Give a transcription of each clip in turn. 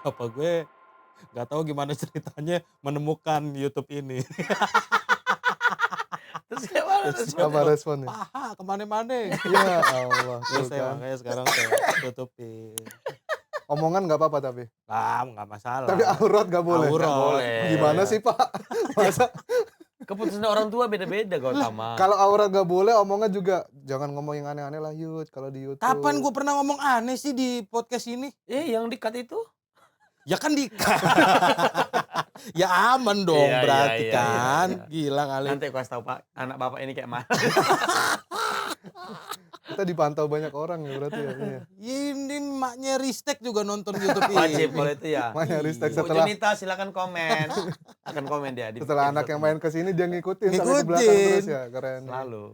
bapak gue nggak tahu gimana ceritanya menemukan YouTube ini. Terus gimana Terus dia responnya? Apa bilang, responnya? "Paha kemana-mana." Ya Allah, Terus tuh saya kan. makanya sekarang saya tutupin. Omongan nggak apa-apa tapi? Nggak masalah. Tapi aurat nggak boleh? Aurat. Nggak boleh. Gimana sih Pak? Masa Keputusan orang tua beda-beda Gautama. kalau aurat nggak boleh, omongan juga jangan ngomong yang aneh-aneh lah Yud kalau di YouTube. Kapan gue pernah ngomong aneh sih di podcast ini? Yang dikat itu? Ya kan ya aman dong Iya, berarti iya, kan. iya. Gila kali. Nanti aku kasih tahu Pak, anak bapak ini kayak mana. Kita dipantau banyak orang ya berarti ya. Iya. Ini maknya Ristek juga nonton YouTube ini. Wajib kalau itu ya. Makanya Ristek Bu setelah Junita silakan komen. Akan komen dia di setelah anak episode yang ini. main ke sini dia ngikutin sampai ke Ngikutin. belakang terus ya, keren. Selalu.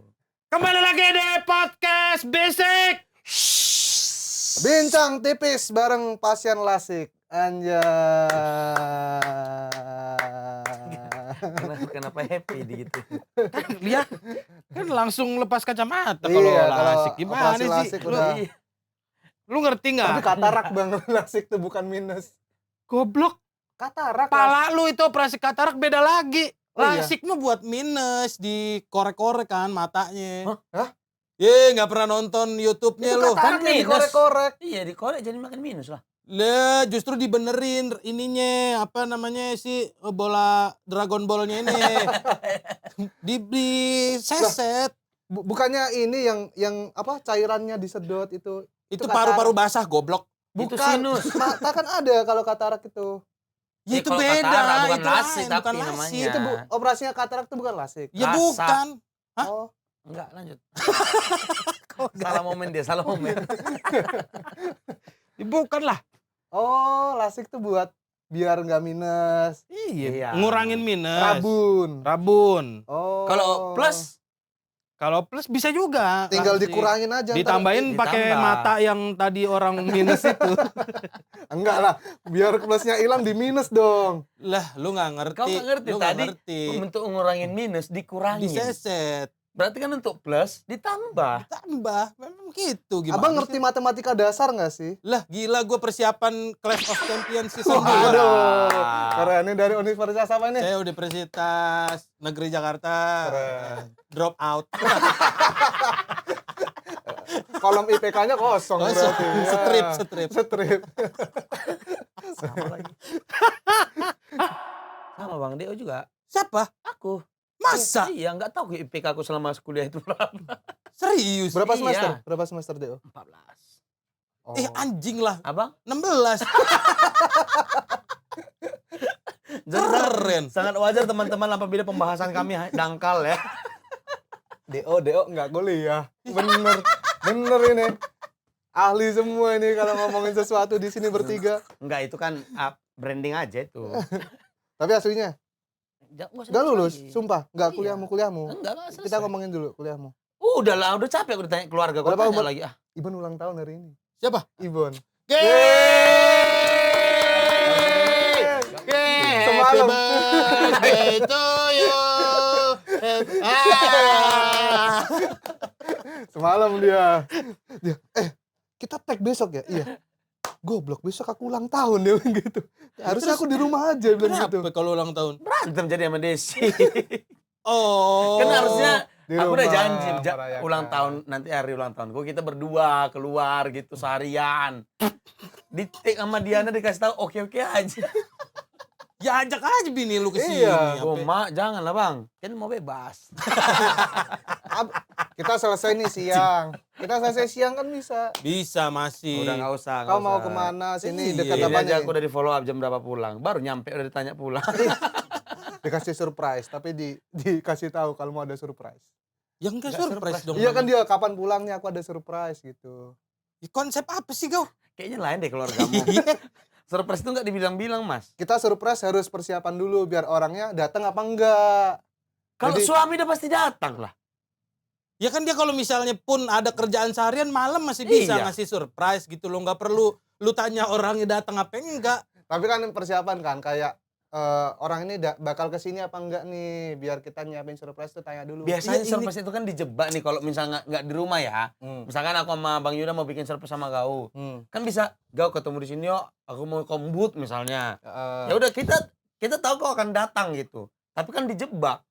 Kembali lagi di podcast Basic. Bincang tipis bareng pasien lasik. Anjay. Kenapa happy gitu? Lihat kan langsung lepas kacamata Iya, kalau kalau lasik. Gimana operasi sih? lasik Lu, udah. lu ngerti Tapi nggak? katarak bang, lasik tuh bukan minus. Goblok. Katarak. Pala lu itu operasi katarak beda lagi. Oh, iya? Lasik mah buat minus, dikorek-korek kan matanya. Hah? Nggak pernah nonton YouTube-nya Itu lu. katarak Kan yang minus. dikorek-korek. Iya dikorek jadi makin minus lah. Lah, justru dibenerin ininya, apa namanya sih, bola Dragon Ball-nya ini. di seset. Bukannya ini yang apa cairannya disedot itu. Itu katarak. paru-paru basah, goblok. Itu Bukan. sinus. Mata kan ada kalau katarak itu. Ya, Ya, itu kalau beda, katarak bukan itu lasik lain, tapi bukan namanya. lasik. Itu operasinya katarak itu bukan lasik. Ya Lasak. bukan. Hah? Oh, Enggak, lanjut. Salah momen dia, salah momen. Ya, bukan lah. oh, lasik tuh buat biar nggak minus. Iya. Ngurangin minus. Rabun. Rabun. Oh. Kalau plus Kalau plus bisa juga. tinggal lasik. dikurangin aja. ntar. Ditambahin pakai Ditambah. mata yang tadi orang minus itu. Enggak lah, biar plusnya hilang di minus dong. Lah, lu nggak ngerti. Kau nggak ngerti Lu nggak tadi ngerti. untuk ngurangin minus dikurangin. Diseset. Berarti kan untuk plus ditambah. Tambah. Memang gitu gimana Abang sih? ngerti matematika dasar nggak sih? Lah, gila gue persiapan Clash of Champions season 2. Aduh, keren. Ini dari universitas apa ini? Saya Universitas Negeri Jakarta. Keren. Drop out. Kolom IPK-nya kosong berarti. Ya. Strip. Sama lagi. Sama Bang Deo juga. Siapa? Aku. Masa? Iya, nggak tahu IPK aku selama kuliah itu berapa. Serius? Berapa Iya. semester? Berapa semester, Deo? 14. Oh. Anjing lah. Abang? 16. Jadi Keren. sangat wajar teman-teman apabila pembahasan kami dangkal ya. Deo nggak kuliah. Bener ini. Ahli semua ini kalau ngomongin sesuatu di sini bertiga. Enggak, itu kan branding aja itu. Tapi aslinya nggak lulus, sumpah. Nggak Iya. kuliahmu. Enggak selesai. Kita ngomongin dulu kuliahmu. Udah lah, udah capek aku ditanya keluarga. Kok Berapa tanya umur? lagi? Ah, Ibon ulang tahun hari ini. Siapa? Ibon. Happy birthday to you. Semalam dia kita tag besok ya? Iya. Goblok, besok aku ulang tahun dia bilang gitu. Harusnya aku di rumah aja bilang gitu. Kenapa kalau ulang tahun? berantem jadi sama Desi. Oh. Kan harusnya Di aku udah rumah janji merayakan. ulang tahun, nanti hari ulang tahun gue kita berdua keluar gitu seharian. Di take sama Diana dikasih tahu oke aja. Ya ajak aja bini lu ke sini. Iya. apa? Mak jangan lah bang, kan mau bebas. Kita selesai nih siang. Kita selesai siang kan bisa. Bisa masih. Udah nggak usah. Kau mau kemana? Sini Iya. dekat Ini apa aja nih? aku udah di follow up jam berapa pulang. Baru nyampe udah ditanya pulang. Dikasih surprise, tapi dikasih tahu kalau mau ada surprise. Ya enggak surprise dong. Iya kan dia kapan pulangnya aku ada surprise gitu. Ya, konsep apa sih kau? Kayaknya lain deh keluargamu. Surprise itu nggak dibilang-bilang mas. Kita surprise harus persiapan dulu biar orangnya datang apa enggak. Kalau Jadi- suami udah pasti datang lah. Ya kan dia kalau misalnya pun ada kerjaan seharian malam masih bisa Iya. ngasih surprise gitu loh. Nggak perlu lu tanya orangnya datang apa enggak. Tapi kan persiapan kan kayak orang ini bakal kesini apa enggak nih, biar kita nyiapin surprise tuh tanya dulu. Biasanya Iya, ini- surprise itu kan dijebak nih kalau misalnya nggak di rumah ya. Misalkan aku sama Bang Yuda mau bikin surprise sama kau. Kan bisa, "Gau ketemu di sini yuk, aku mau kombut," misalnya. Heeh. Ya udah kita tahu kau akan datang gitu. Tapi kan dijebak.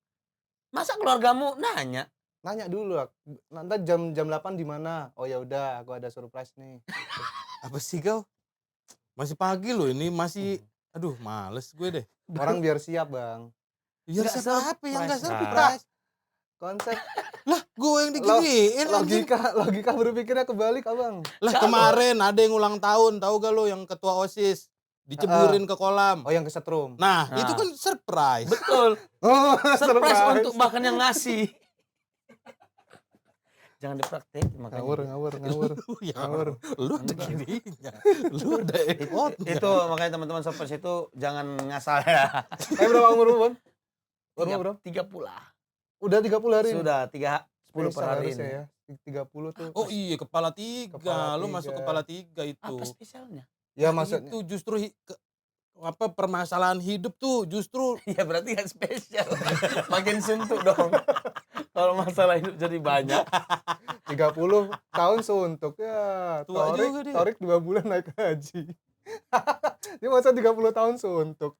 Masa keluargamu nanya? Nanya dulu, nanti jam 8 di mana? Oh ya udah, aku ada surprise nih. Apa sih kau? Masih pagi loh ini, masih aduh males gue deh. Orang biar siap, Bang. Ya Nggak siapa yang enggak surprise, surprise? Konsep Lah, gue yang diginiin anjing. logika berpikirnya kebalik, Abang. Lah kemarin ada yang ulang tahun, tahu gak lo yang ketua OSIS diceburin ke kolam. Oh, yang kesetrum. Nah, Nah. itu kan surprise. Betul. Oh, Surprise untuk bahkan yang ngasih. Jangan dipraktek makanya. ngawur. Lu ya, Ngawur. lu ada gininya. Lu ada effort-nya. Itu makanya teman-teman surprise itu jangan ngasal ya. Berapa umur lu, Bang? Umur berapa? 30 lah. Udah 30 hari. Sudah 10 per Spesial hari harusnya ini. ya. 30 tuh. Oh iya, kepala 3. Kepala Lu 3. masuk kepala 3 itu. Apa spesialnya? Ya Nah, maksudnya itu justru apa permasalahan hidup tuh justru Ya berarti kan spesial. Makin suntuk dong. Kalau masalah hidup jadi banyak. 30 tahun suntuk ya. Tua juga dia. Torik 2 bulan naik haji. Dia masa 30 tahun suntuk.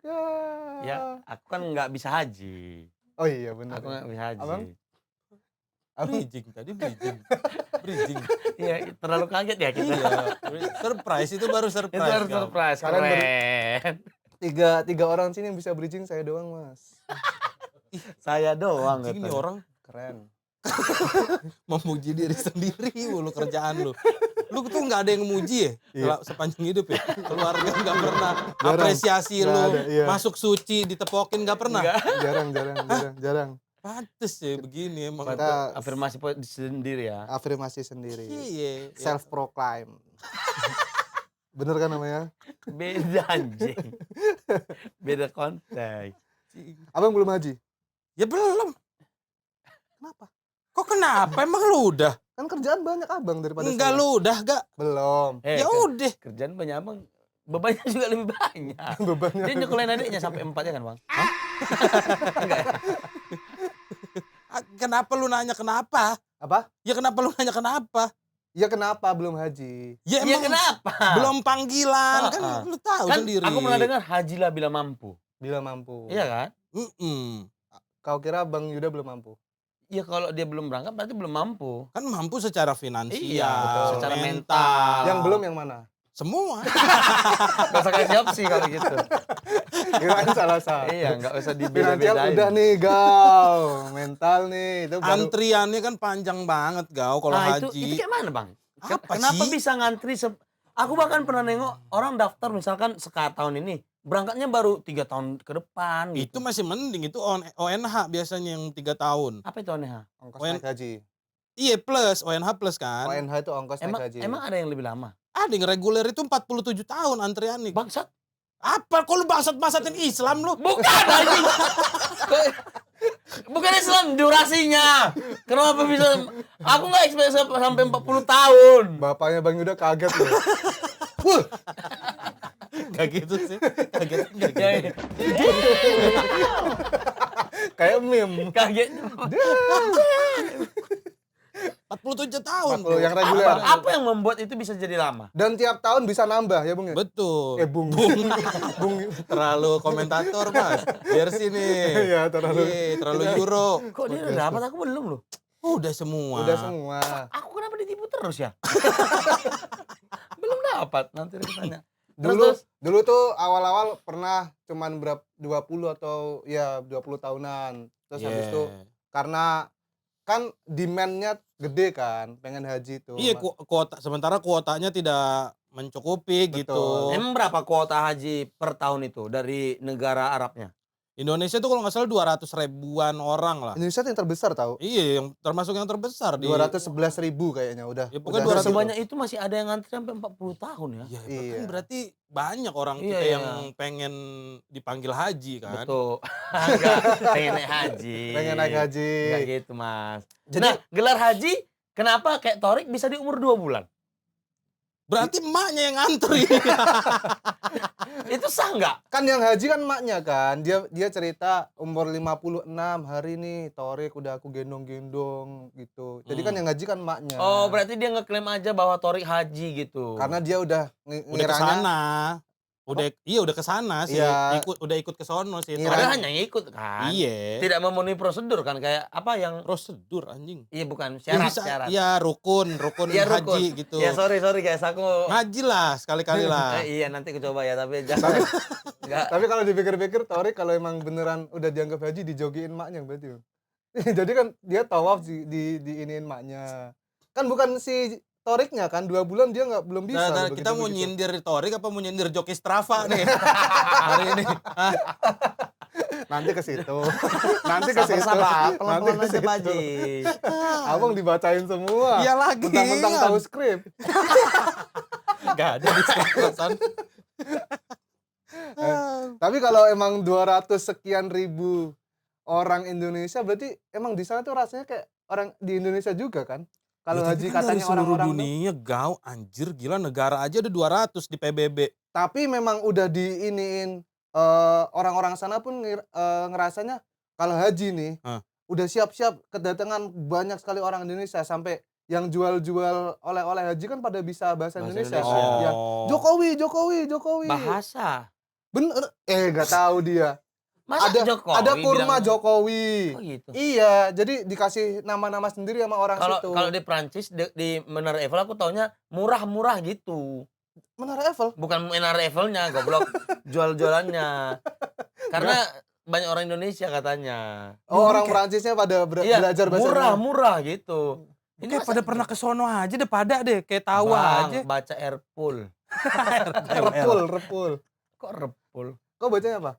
Ya, aku kan nggak bisa haji. Oh iya benar. Aku nggak bisa haji. Abang? bridging tadi bridging. Bridging. Iya, terlalu kaget ya kita. Iya, surprise itu baru Itu surprise. harus Kau. surprise. Kalian Keren. tiga orang sini yang bisa bridging saya doang, Mas. Saya doang. Anjing gitu. nih orang Keren. memuji diri sendiri mulu kerjaan lu. Lu tuh nggak ada yang muji ya sepanjang hidup ya. Keluarga nggak pernah Jarang. apresiasi Nggak lu, ada, iya. masuk suci ditepokin nggak pernah. Nggak. Jarang. Pantes ya begini emang. Kita Afirmasi sendiri ya. afirmasi sendiri. Iya. Self proclaim. Bener kan namanya? Beda anjing. Beda konteks. Abang belum haji? Ya belum. Kenapa? Kok kenapa? Emang lu udah? Kan kerjaan banyak Abang daripada Enggak saya. lu udah gak? Belum. Ya udah. Kerjaan banyak abang. Bebannya juga lebih banyak. Bebannya. Dia nyekolahin adiknya sampai 4 ya kan bang? Kenapa lu nanya kenapa? Apa? Ya kenapa lu nanya kenapa? Ya kenapa belum haji? Ya Iya emang kenapa? belum panggilan kan lu tahu Kan sendiri. aku pernah dengar hajilah bila mampu. Bila mampu. Iya kan? Mm-mm. Kau kira Bang Yuda belum mampu? Iya kalau dia belum berangkat berarti belum mampu. Kan mampu secara finansial, Iya, betul. Secara mental. mental. Yang belum yang mana? Semua. Gak usah kasih opsi kalau gitu. Kirain salah. Iya, gak usah Finansial dibeda-bedain. udah nih, Gal. Mental nih, itu baru. Antriannya kan panjang banget Gau kalau Nah haji. itu kayak mana bang? Apa Kenapa sih? bisa ngantri? Aku bahkan pernah nengok orang daftar misalkan tahun ini. Berangkatnya baru 3 tahun ke depan Itu gitu. masih mending, itu ONH biasanya yang 3 tahun. Apa itu aneh? Ongkos ON- naik haji. Iya plus, ONH plus kan. ONH itu ongkos naik haji. Emang ada yang lebih lama? Ada yang reguler itu 47 tahun antrian nih. Bangsat? Apa? Kok lu bangsat-bangsatin Islam lu? Bukan anjing. Bukan Islam durasinya. Kenapa bisa? Aku nggak expect sampai 40 tahun. Bapaknya Bang Yuda kaget loh. Gak gitu sih. Kaget enggak Ya, gitu. Kayak meme. kagetnya. 47 tahun. 40 yang reguler. Apa yang membuat itu bisa jadi lama? Dan tiap tahun bisa nambah ya, Bung ya? Betul. Bung. Bung. Terlalu komentator mas. Biar sini. Iya, terlalu. Iya, terlalu euro. Kok dia udah dapat aku belum loh. Udah semua. Udah semua. Aku kenapa ditipu terus ya? Belum dapat, nanti aku tanya. Dulu tuh awal-awal pernah cuman 20 atau ya 20 tahunan. Terus habis itu karena kan demand-nya gede kan, pengen haji tuh. Iya, sementara kuotanya tidak mencukupi Betul. gitu. Emang berapa kuota haji per tahun itu dari negara Arabnya? Indonesia tuh kalau nggak salah 200 ribuan orang lah. Indonesia tuh yang terbesar tahu. Iya, yang termasuk yang terbesar di 211.000 kayaknya udah. Ya, pokoknya udah 200. Sebanyak itu masih ada yang ngantri sampai 40 tahun ya? Ya, Iya. kan berarti banyak orang Iya, kita iya. yang pengen dipanggil haji kan. Betul. Enggak, pengen naik haji. pengen naik haji. Enggak gitu, Mas. Jadi- Nah, gelar haji kenapa kayak Torik bisa di umur 2 bulan? Berarti emaknya yang ngantri. Itu sah nggak? Kan yang haji kan emaknya kan. Dia cerita umur 56 hari nih Torik udah aku gendong-gendong gitu. Jadi kan yang haji kan emaknya. Oh, berarti dia ngeklaim aja bahwa Torik haji gitu. Karena dia udah Udah ngiranya kesana. Udah kesana sih. Iya. Udah ikut ke sono sih. Ngira- Padahal hanya ngikut kan. Iya. Tidak memenuhi prosedur kan kayak apa yang Prosedur anjing. iya bukan Ya syarat. Iya, rukun Iya, rukun. haji gitu. Ya sorry guys, aku Ngaji lah sekali-kali lah. iya nanti aku coba ya tapi jangan enggak. Tapi kalau dipikir-pikir Torik kalau emang beneran udah dianggap haji dijogiin maknya berarti. Jadi kan dia tawaf di iniin maknya. Kan bukan si Toriknya kan 2 bulan dia belum bisa. Nah, begitu- kita mau begitu. nyindir Torik apa mau nyindir joki Strava nih hari ini? Hah? Nanti ke situ. Nanti ke situ. Sabar, Nanti pelan-pelan ke aja situ. Pak Haji. Abang dibacain semua. Iya lagi. Mentang-mentang tahu skrip. Gak ada di skripsan. Tapi kalau emang 200 sekian ribu orang Indonesia berarti emang di sana tuh rasanya kayak orang di Indonesia juga kan? Kalau haji katanya orang-orang tuh, dunia gau anjir gila negara aja ada 200 di PBB. tapi memang udah diiniin orang-orang sana pun ngerasanya kalau haji nih Hah. udah siap-siap kedatangan banyak sekali orang Indonesia sampai yang jual-jual oleh-oleh haji kan pada bisa bahasa Indonesia. Indonesia. Ya, Jokowi. Bahasa. Bener? Nggak tahu dia. Masa Jokowi Ada kurma bilang- Jokowi. Oh gitu. Iya, jadi dikasih nama-nama sendiri sama orang situ. Kalau di Prancis di Menara Eiffel aku taunya murah-murah gitu. Menara Eiffel. Bukan Menara Eiffelnya, goblok. Jual-jualannya. Karena banyak orang Indonesia katanya. Oh, orang Prancisnya pada Iya, belajar bahasa Indonesia. murah-murah gitu. Kayak masa- pada pernah ke sono aja deh pada deh kayak tahu Bang, aja. baca Airpool. Repul. Kok Repul? Kok bacanya apa?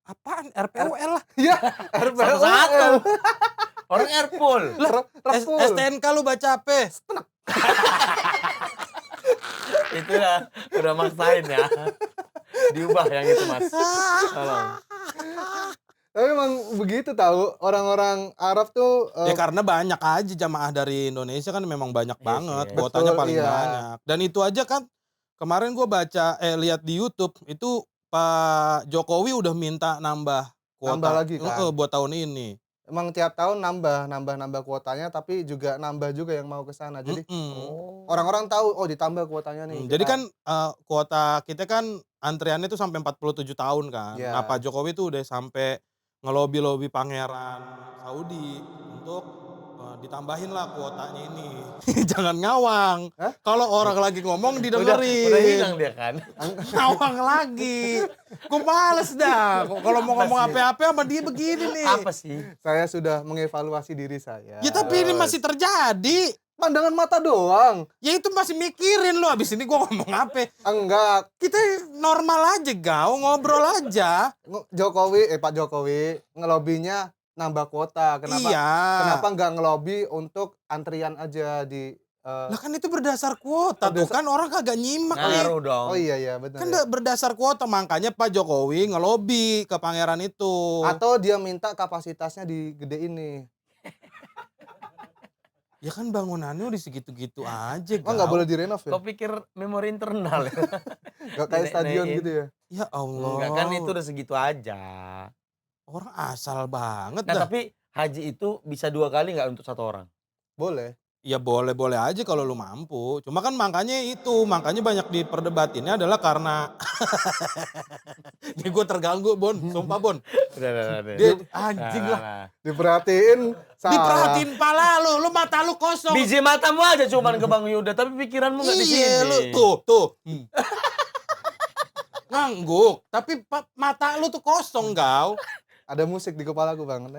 Apaan? RPUL lah. Iya, Satu-satu. Orang Airpool. Repul. STNK lu baca apa? Itu udah maksain ya. Diubah yang itu Mas. Tolong. Tapi memang begitu tahu orang-orang Arab tuh Ya karena banyak aja jamaah dari Indonesia kan memang banyak Iya banget, sih. kuotanya Betul, paling iya. banyak. Dan itu aja kan kemarin gua lihat di YouTube itu Pak Jokowi udah minta nambah kuota. Nambah lagi kan? Buat tahun ini. emang tiap tahun nambah kuotanya tapi juga nambah juga yang mau ke sana. Jadi Mm-mm. orang-orang tahu oh ditambah kuotanya nih. Jadi Kita- kan kuota kita kan antriannya tuh sampai 47 tahun kan. Iya. Nah Pak Jokowi tuh udah sampai ngelobi-lobi pangeran Saudi untuk ditambahin lah kuotanya ini. Jangan ngawang. Hah? Kalau orang lagi ngomong Udah didengerin. hilang dia kan. Ngawang lagi. Gue males dah. Kalau mau ngomong apa-apa sama dia begini nih. Apa sih? saya sudah mengevaluasi diri saya. Ya tapi ini masih terjadi. pandangan mata doang. Ya itu masih mikirin lo. Abis ini gue ngomong apa. Enggak, Kita normal aja Gau. Ngobrol aja. Pak Jokowi ngelobinya nambah kuota. Kenapa? Iya. Kenapa nggak ngelobi untuk antrian aja di Lah kan itu berdasar kuota tuh Berdasar- kan orang kagak nyimak nih. Ngaruh dong. Oh iya benar. Kan ya. berdasar kuota makanya Pak Jokowi ngelobi ke pangeran itu. Atau dia minta kapasitasnya digedein nih. Ya kan bangunannya udah segitu-gitu aja Oh nggak Gau. boleh direnov ya? Kau pikir memori internal ya? Nggak kayak stadion Dinek-nekin. gitu ya? Ya Allah. Enggak kan itu udah segitu aja. Orang asal banget Nah dah. tapi haji itu bisa 2 kali nggak untuk 1 orang? Boleh. Ya boleh-boleh aja kalau lu mampu. Cuma kan makanya banyak diperdebatinnya adalah karena ini gue terganggu Bon, sumpah Bon. Udah. Dia anjing lah. Diperhatiin salah. Diperhatiin pala lu mata lu kosong. Biji matamu aja cuman ke Bang Yuda, tapi pikiranmu nggak di sini. Iya lu tuh. Ngangguk, tapi mata lu tuh kosong Gau. Ada musik di kepalaku Bang.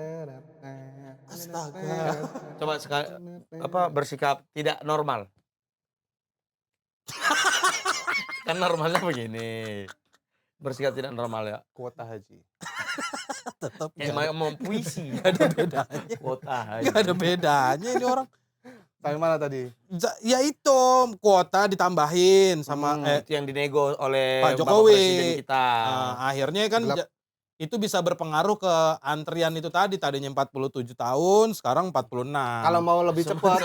Astaga. Coba sekali bersikap tidak normal. Kan normalnya begini. Bersikap tidak normal ya. Kuota haji. Tetap Kayak mau puisi. gak ada bedanya. Kuota haji. Gak ada bedanya ini orang. Sampai mana tadi? Ya itu kuota ditambahin sama Itu yang dinego oleh Pak Bapak Jokowi. Presiden kita. akhirnya kan Gelap. itu bisa berpengaruh ke antrian itu tadinya 47 tahun, sekarang 46. Kalau mau lebih cepat,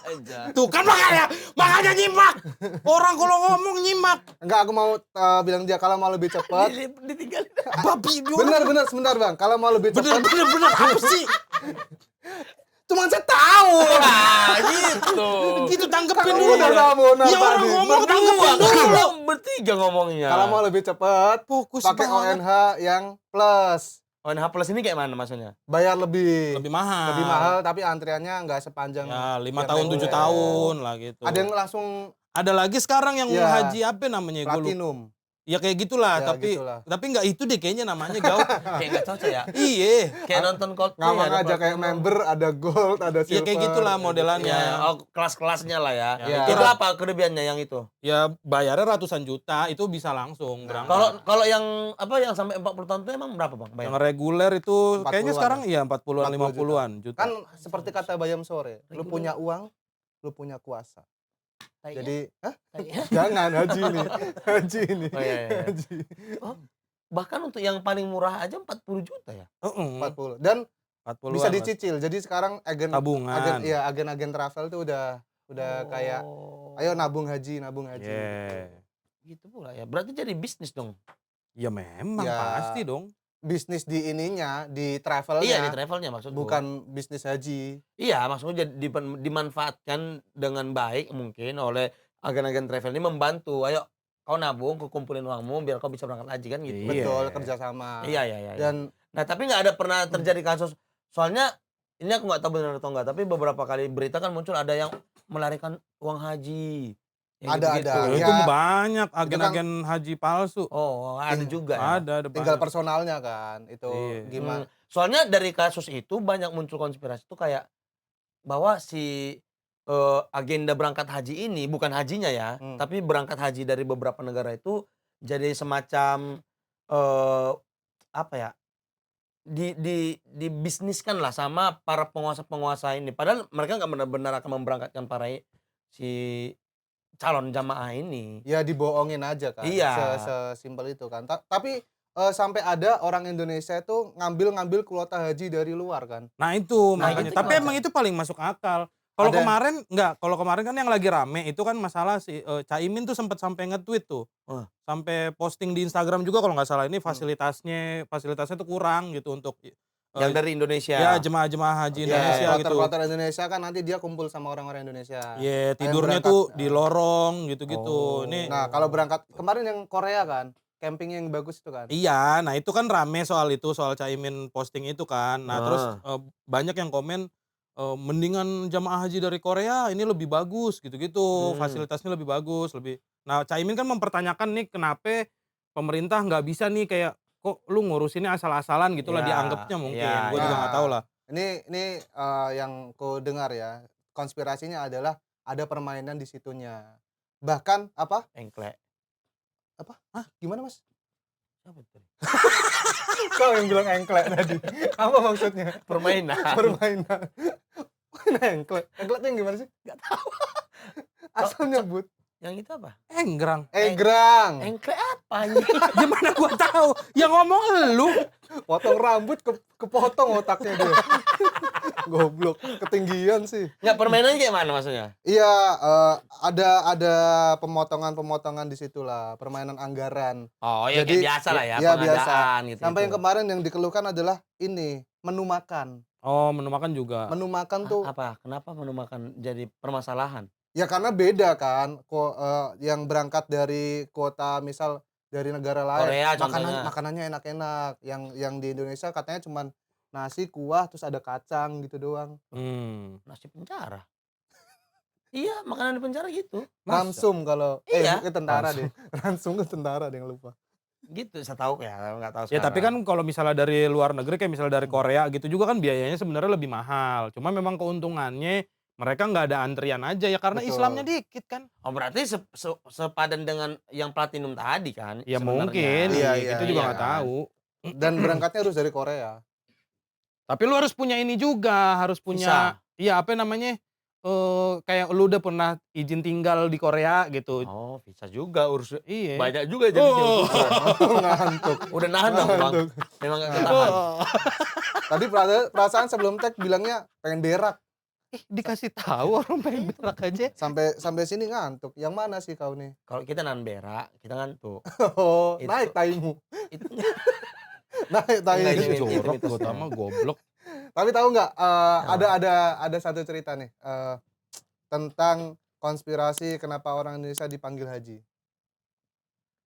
Aja. Tuh kan makanya nyimak. Orang kalau ngomong nyimak. enggak aku mau bilang dia kalau mau lebih cepat. Ditinggalin. Babi Benar sebentar Bang. Kalau mau lebih cepat, bener apa sih? cuma saya tahu. Nah, gitu. Gitu tanggepin Kan dulu. udah sama Ya orang tadi. ngomong tanggepin dulu. Berdua, bertiga ngomongnya. Kalau mau lebih cepat, Fokus pakai banget. ONH yang plus. ONH Plus ini kayak mana maksudnya? Bayar lebih. Lebih mahal. Lebih mahal tapi antriannya nggak sepanjang. Ya 5 yang tahun 7 reguler. tahun lah gitu. Ada yang langsung Ada lagi sekarang yang Ya, haji apa namanya? Gua lupa. platinum. Ya kayak gitulah, Ya, tapi gitulah. nggak itu deh kayaknya namanya Gau. Kayak nggak cocok ya? Iya. Kayak nonton Coldplay. Ngamang ada aja kayak platinum. member, ada gold, ada Ya silver. kayak gitulah modelannya. Ya, oh kelas-kelasnya lah ya. Ya. Itu apa kelebihannya yang itu? Ya bayarnya ratusan juta itu bisa langsung berangkat. Kalau yang apa yang sampai 40 tahun itu emang berapa, Bang? Yang Bayar? reguler itu 40-an kayaknya sekarang iya 40-an 40 juta. 50-an juta. Kan seperti kata Bayam Sore, lu punya uang, lu punya kuasa. Jadi, jangan haji ini. Haji ini. Oh, iya, iya. Haji. Bahkan untuk yang paling murah aja 40 juta ya? Heeh. 40. Dan 40-an bisa lah. dicicil. Jadi sekarang Tabungan. agen-agen travel tuh udah kayak ayo nabung haji. Yeah. Gitu pula ya. Berarti jadi bisnis dong. Ya memang Ya. pasti dong. Bisnis di ininya, di travelnya. Iya, di travelnya maksudku. Bukan bisnis haji. Iya, maksudnya dimanfaatkan dengan baik mungkin oleh agen-agen travel ini membantu. Ayo kau nabung, kau kumpulin uangmu biar kau bisa berangkat haji kan gitu. Iya. Betul, kerjasama. Iya, iya, iya. Dan Nah, tapi nggak ada pernah terjadi kasus. Soalnya ini aku nggak tahu benar atau enggak, tapi beberapa kali berita kan muncul ada yang melarikan uang haji. Yang Ada. Ya, Iya. itu banyak agen-agen haji palsu. Oh, ada juga ya. Ada tinggal banyak. personalnya kan. Itu Iya. gimana? Soalnya dari kasus itu banyak muncul konspirasi itu kayak bahwa si agenda berangkat haji ini bukan hajinya ya, tapi berangkat haji dari beberapa negara itu jadi semacam apa ya? Dibisniskan lah sama para penguasa-penguasa ini. Padahal mereka nggak benar-benar akan memberangkatkan si calon jamaah ini. Ya dibohongin aja kan. Iya. Sesimpel itu kan. Tapi sampai ada orang Indonesia itu ngambil kuota haji dari luar kan. Nah itu Nah, makanya. itu Tapi gimana? emang itu paling masuk akal. Kalau Ada- kemarin kan yang lagi rame itu kan masalah si Caimin tuh sempat sampai nge-tweet tuh. Wah. Sampai posting di Instagram juga kalau nggak salah ini fasilitasnya tuh kurang gitu untuk Yang dari Indonesia. ya jemaah-jemaah haji Indonesia gitu. Kloter Indonesia kan nanti dia kumpul sama orang-orang Indonesia. Iya, Yang tidurnya berangkat, tuh di lorong gitu-gitu. Oh. Ini Nah, kalau berangkat kemarin yang Korea kan, camping yang bagus itu kan. iya, nah itu kan rame soal Caimin posting itu kan. Nah, terus banyak yang komen mendingan jamaah haji dari Korea ini lebih bagus gitu-gitu, fasilitasnya lebih bagus, lebih. Nah, Caimin kan mempertanyakan nih kenapa pemerintah nggak bisa nih kayak kok lu ngurusinnya asal-asalan gitulah Ya, dianggapnya mungkin. ya, Gue juga ya. nggak tahu lah. Ini yang ku dengar ya. Konspirasinya adalah ada permainan di situnya. Bahkan apa? Engklek. Gimana, Mas? Apa tuh? Kau yang bilang engklek tadi. Apa maksudnya? Permainan. Permainan. Engklek. Engklek itu yang gimana sih? Nggak tahu. Asal nyebut. Yang itu apa? Enggrang. Egrang. Engklek apa ini? Gimana gua tahu? Yang ngomong lu. Potong rambut kepotong otaknya dia. Goblok. Ketinggian sih. Nggak, permainannya kayak mana maksudnya? Iya, ada pemotongan-pemotongan di situ lah, permainan anggaran. Oh, ya Jadi, kayak biasa lah ya, ya, biasa. pengadaan gitu. Sampai yang kemarin yang dikeluhkan adalah ini, menu makan. Oh, menu makan juga. Menu makan tuh apa? Kenapa menu makan jadi permasalahan? ya karena beda kan. Yang berangkat dari kuota misal dari negara lain, Korea contohnya. makanannya enak-enak. Yang di Indonesia katanya cuman nasi, kuah, terus ada kacang gitu doang. Nasi penjara. Iya, makanan di penjara gitu. Ransum kalau Iya. mungkin tentara deh. Ransum ke tentara deh, yang lupa. Gitu, saya tahu ya, nggak tahu Ya sekarang. tapi kan kalau misalnya dari luar negeri kayak misalnya dari Korea gitu juga kan biayanya sebenarnya lebih mahal. Cuma memang keuntungannya mereka nggak ada antrian aja ya karena Betul. Islamnya dikit kan. Oh, berarti sepadan dengan yang platinum tadi kan? Ya sebenarnya. mungkin, Iya, itu iya, juga iya nggak kan. tahu. Dan berangkatnya harus dari Korea. Tapi lu harus punya ini juga, harus punya Visa. iya apa namanya? kayak lu udah pernah izin tinggal di Korea gitu. Oh, bisa juga urus. Iya. Banyak juga jadinya Oh. Ngantuk. Udah nahan dong, Bang. Ngantuk. Memang gak ketahan. Tadi perasaan sebelum tag bilangnya pengen berak. Dikasih tahu orang pengen berak aja. Sampai sini ngantuk. Yang mana sih kau nih? Kalau kita nahan berak, kita ngantuk. Oh, Itu. naik taimu. Itu Naik Enggak, taimu. itu Jorok mitosnya. gua tama goblok. Tapi tahu nggak? Ada satu cerita nih tentang konspirasi kenapa orang Indonesia dipanggil haji.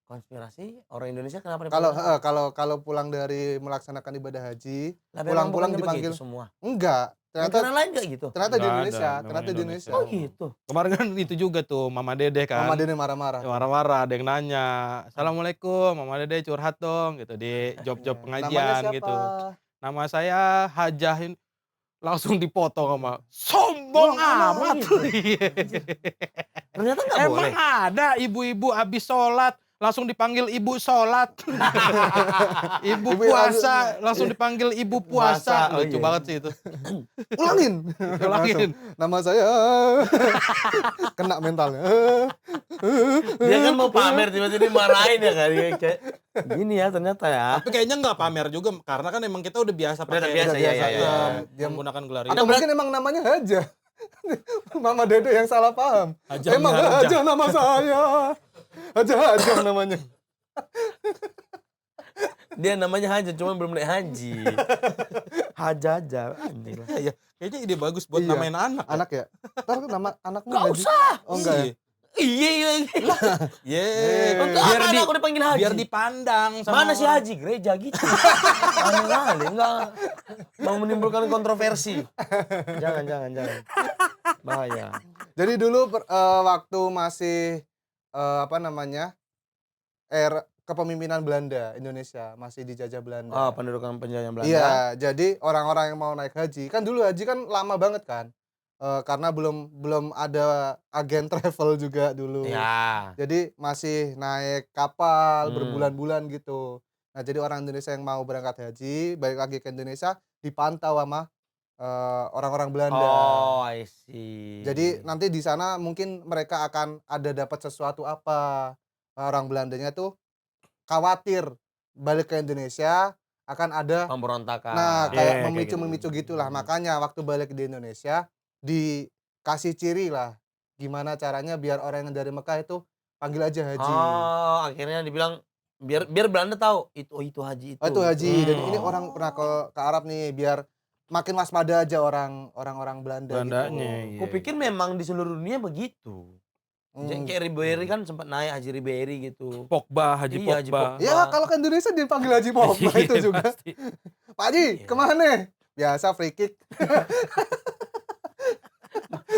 konspirasi orang Indonesia kenapa Kalau dipanggil? kalau pulang dari melaksanakan ibadah haji, Lah, memang pulang-pulang bukannya dipanggil. begitu semua. Enggak. Negara lain enggak gitu? Ternyata di Nggak ada, Indonesia, memang ternyata di Indonesia. Indonesia. Oh gitu. Kemarin kan itu juga tuh Mama Dede kan. Mama Dene marah-marah. Marah-marah ada yang nanya, "Assalamualaikum Mama Dede curhat dong," gitu di job-job Namanya pengajian siapa? gitu. Nama saya Hajahin, langsung dipotong sama, "Sombong Wah, amat." gitu. Iya. Ternyata enggak Emang boleh. ada ibu-ibu habis sholat langsung dipanggil ibu sholat. Ibu Ibu puasa langsung dipanggil ibu puasa. Puasa, oh Lucu iya. banget sih itu. Ulangin. Ulangin. Nama saya kena mentalnya. Dia kan mau pamer tiba-tiba dimarahin ya kan. Kayak gini ya ternyata ya. Tapi kayaknya nggak pamer juga karena kan emang kita udah biasa Udah pakai biasa, iya, ya. Dia menggunakan gelar atau itu. mungkin emang namanya Haja. Mama Dede yang salah paham. Haja Emang Miharja. Haja nama saya. Haja namanya. Dia namanya Haja cuma belum naik haji. Haja. Anjing lah. Iya, kayaknya ide bagus buat Iya. namain anak. Anak ya? Ntar nama anakmu Nggak Haji. usah. Oh enggak ya? Iya. Untuk Biar apa di aku dipanggil Haji? biar dipandang sama Mana si orang. Haji? Gereja gitu. Aneh kali, enggak mau menimbulkan kontroversi. Jangan. Bahaya. Jadi dulu waktu masih apa namanya? Kepemimpinan Belanda Indonesia masih dijajah Belanda. Oh, pendudukan penjajah Belanda. Iya, jadi orang-orang yang mau naik haji, kan dulu haji kan lama banget kan. Karena belum ada agen travel juga dulu. Ya. Jadi masih naik kapal Hmm. berbulan-bulan gitu. Nah, jadi orang Indonesia yang mau berangkat haji, balik lagi ke Indonesia dipantau sama orang-orang Belanda. Oh, I see. Jadi nanti di sana mungkin mereka akan ada dapat sesuatu apa. Orang Belandanya tuh khawatir balik ke Indonesia akan ada pemberontakan. kayak kayak memicu-memicu gitulah. Makanya waktu balik di Indonesia dikasih ciri lah gimana caranya biar orang yang dari Mekah itu panggil aja haji. Oh, akhirnya dibilang biar Belanda tahu itu haji itu. Oh, itu haji. Dan ini Oh. orang pernah ke Arab nih biar makin waspada aja orang-orang Belanda Belandanya, gitu. iya. Kupikir memang di seluruh dunia begitu. Hmm. Kayak Ribery kan sempat naik Haji Ribery gitu. Pogba, Haji Iya, Haji Pogba. Pogba. Ya kalau ke Indonesia dipanggil Haji Pogba itu Iya, juga. pasti. Pak Haji, Iya. kemana? Biasa free kick.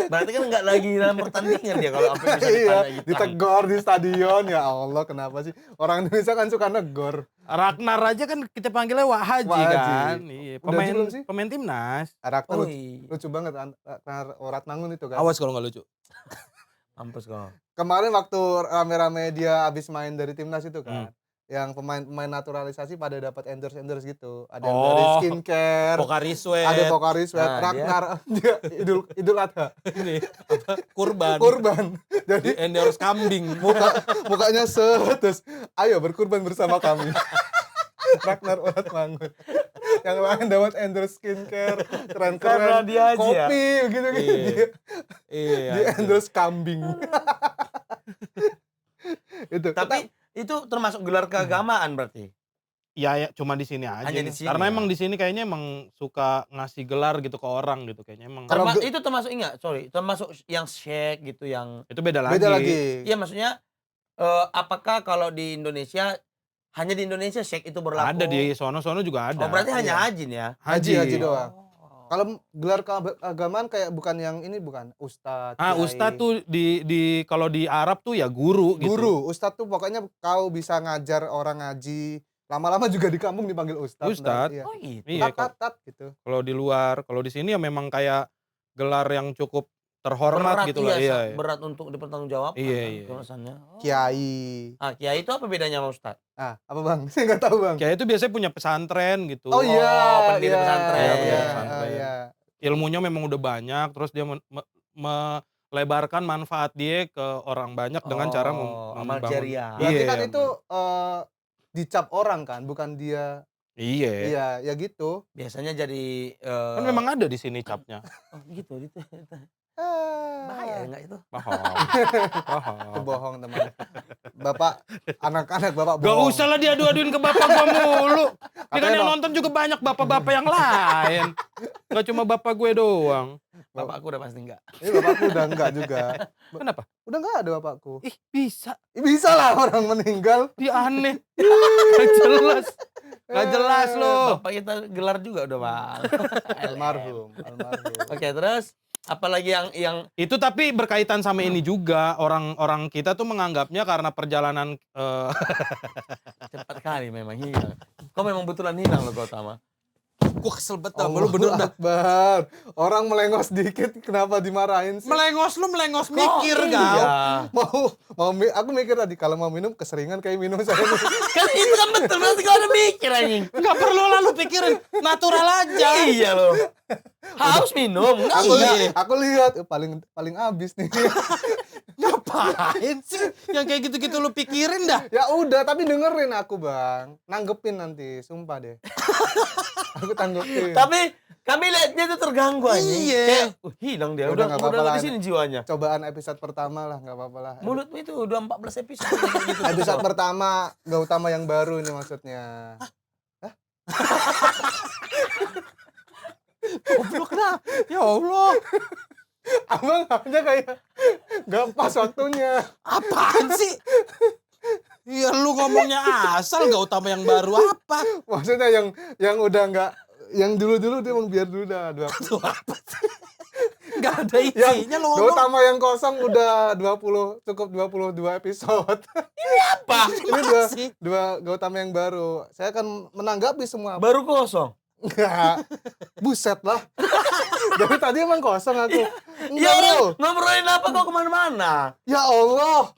Berarti kan nggak lagi dalam pertandingan dia kalau apa bisa Iya, ditanya gitu. ditegor di stadion. Ya Allah, kenapa sih? Orang Indonesia kan suka negor. Ragnar aja kan kita panggilnya Wak Haji Wak Haji. kan. Iya, Udah haji belum sih? pemain timnas. Karakter Oh, lucu, iya. lucu banget Ratnangun itu kan. Awas kalau nggak lucu. Mampus kau. Kemarin waktu rame-rame dia habis main dari timnas itu kan. Yang pemain naturalisasi pada dapat endorse gitu. Ada yang dari Oh. skincare, Pocari Sweat. ada Pocari Sweat, Nah, Ragnar, dia Idul Adha, Ini apa? Kurban. kurban. Jadi Di endorse kambing. mukanya set terus, ayo berkurban bersama kami. Ragnar Ratnangun. Yang lain dapat endorse skincare, Karena keren-keren, dia aja ya? kopi gitu-gitu. Iya. Dia, Iya. dia endorse kambing. Itu. Tapi itu termasuk gelar keagamaan berarti. Ya, cuma di sini aja. Hanya di sini Karena ya? emang di sini kayaknya emang suka ngasih gelar gitu ke orang gitu kayaknya emang. Kalau Itu termasuk termasuk yang sheikh gitu yang Itu beda lagi. beda lagi. iya maksudnya apakah kalau di Indonesia hanya di Indonesia sheikh itu berlaku? Ada di sono-sono juga ada. Oh, berarti hanya Iya. haji nih ya. Haji doang. Oh. Kalau gelar keagamaan kayak bukan yang ini bukan ustadz. kiai. Ustadz tuh di kalau di Arab tuh ya guru gitu. Guru, ustadz tuh pokoknya kau bisa ngajar orang ngaji. Lama-lama juga di kampung dipanggil ustadz. Ustadz. Iya. Oh gitu. Iya, Tat gitu. kalau di luar, kalau di sini ya memang kayak gelar yang cukup terhormat Berat, gitu lah. Iya. berat untuk dipertanggungjawabkan Iya, iya. urusannya. Oh. Kiai. Ah, kiai itu apa bedanya sama ustaz? Ah, apa bang? Saya nggak tahu bang. Kayak itu biasanya punya pesantren gitu. Oh iya, pendiri pesantren. Iya, Pendiri iya, pesantren. iya. Ilmunya memang udah banyak, terus dia melebarkan manfaat dia ke orang banyak dengan cara amal membangun. jariah. Berarti Iya, kan itu dicap orang kan, bukan dia. Iya. Iya, ya gitu. Biasanya jadi Kan memang ada di sini capnya. oh gitu. Ah, Bahaya enggak itu? Paham. Itu bohong teman. Bapak, anak-anak bapak Gak bohong. usah lah dia adu-aduin ke bapak gua mulu. Ini kan Katanya yang nonton juga banyak bapak-bapak yang lain. Gak cuma bapak gue doang. Bapakku udah pasti enggak. Bapakku udah enggak juga. Kenapa? Udah enggak ada bapakku. Ih, bisa. Bisa lah orang meninggal. Dia aneh. Gak jelas. Gak jelas loh. Bapak kita gelar juga udah, Bang. Almarhum. Oke, terus apalagi yang Itu tapi berkaitan sama ini juga. Orang kita tuh menganggapnya karena perjalanan cepat kali memang hilang. Kau memang betulan hilang loh Gautama. gue kesel banget sama lu bener dah. Akbar. Orang melengos dikit kenapa dimarahin sih? Melengos mikir Kok kau. iya? Aku mikir tadi kalau mau minum keseringan kayak minum saya. Kan itu kan betul, berarti kau ada mikir anjing. Gak perlu lalu pikirin. Natural aja. Iya loh. Harus minum. Aku lihat paling habis nih. Ngapain sih? Yang kayak gitu-gitu lu pikirin dah. Ya udah, tapi dengerin aku, Bang. Nanggepin nanti, sumpah deh. Aku tanggepin. Tapi kami lihat dia tuh terganggu anjing. Iya. Kayak, hilang dia. Udah Udah nggak apa-apa udah lah. di sini jiwanya. Cobaan episode pertama lah, nggak apa-apa lah. Mulutmu itu udah 14 episode gitu. Episode pertama Gautama yang baru ini maksudnya. Goblok dah. Ya Allah. Abang aja kayak nggak pas waktunya. Apaan sih? Iya lu ngomongnya asal gak utama yang baru apa? Maksudnya yang udah nggak, yang dulu dia emang biar dulu dah. Itu apa sih? Gak ada isinya lu ngomong. Gautama yang kosong udah 22 episode. Apa? Ini Apa sih? dua Gautama yang baru. Saya akan menanggapi semua. Baru kosong. Enggak. Buset lah. Dari tadi emang kosong aku. Ya Enggak, orang bro. ngobrolin apa kok kemana-mana? Ya Allah.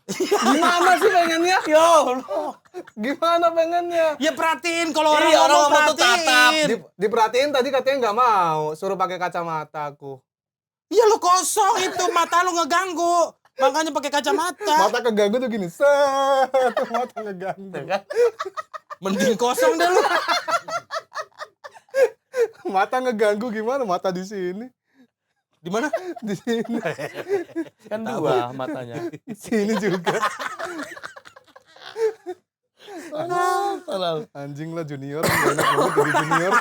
Gimana sih pengennya? Ya Allah. Gimana pengennya? Ya perhatiin kalau orang Iya, orang ngomong ngomong tuh tatap. perhatiin. Diperhatiin tadi katanya nggak mau. Suruh pakai kacamata aku. Ya lu kosong itu, mata lu ngeganggu. Makanya pakai kacamata. Mata keganggu tuh gini. Set. Mata ngeganggu. Mending kosong deh lu. Mata ngeganggu gimana? Mata di sini. Di mana? Di sini. Kan dua matanya. Di sini juga. Salah. Anjing lah junior. Gak enak banget jadi junior.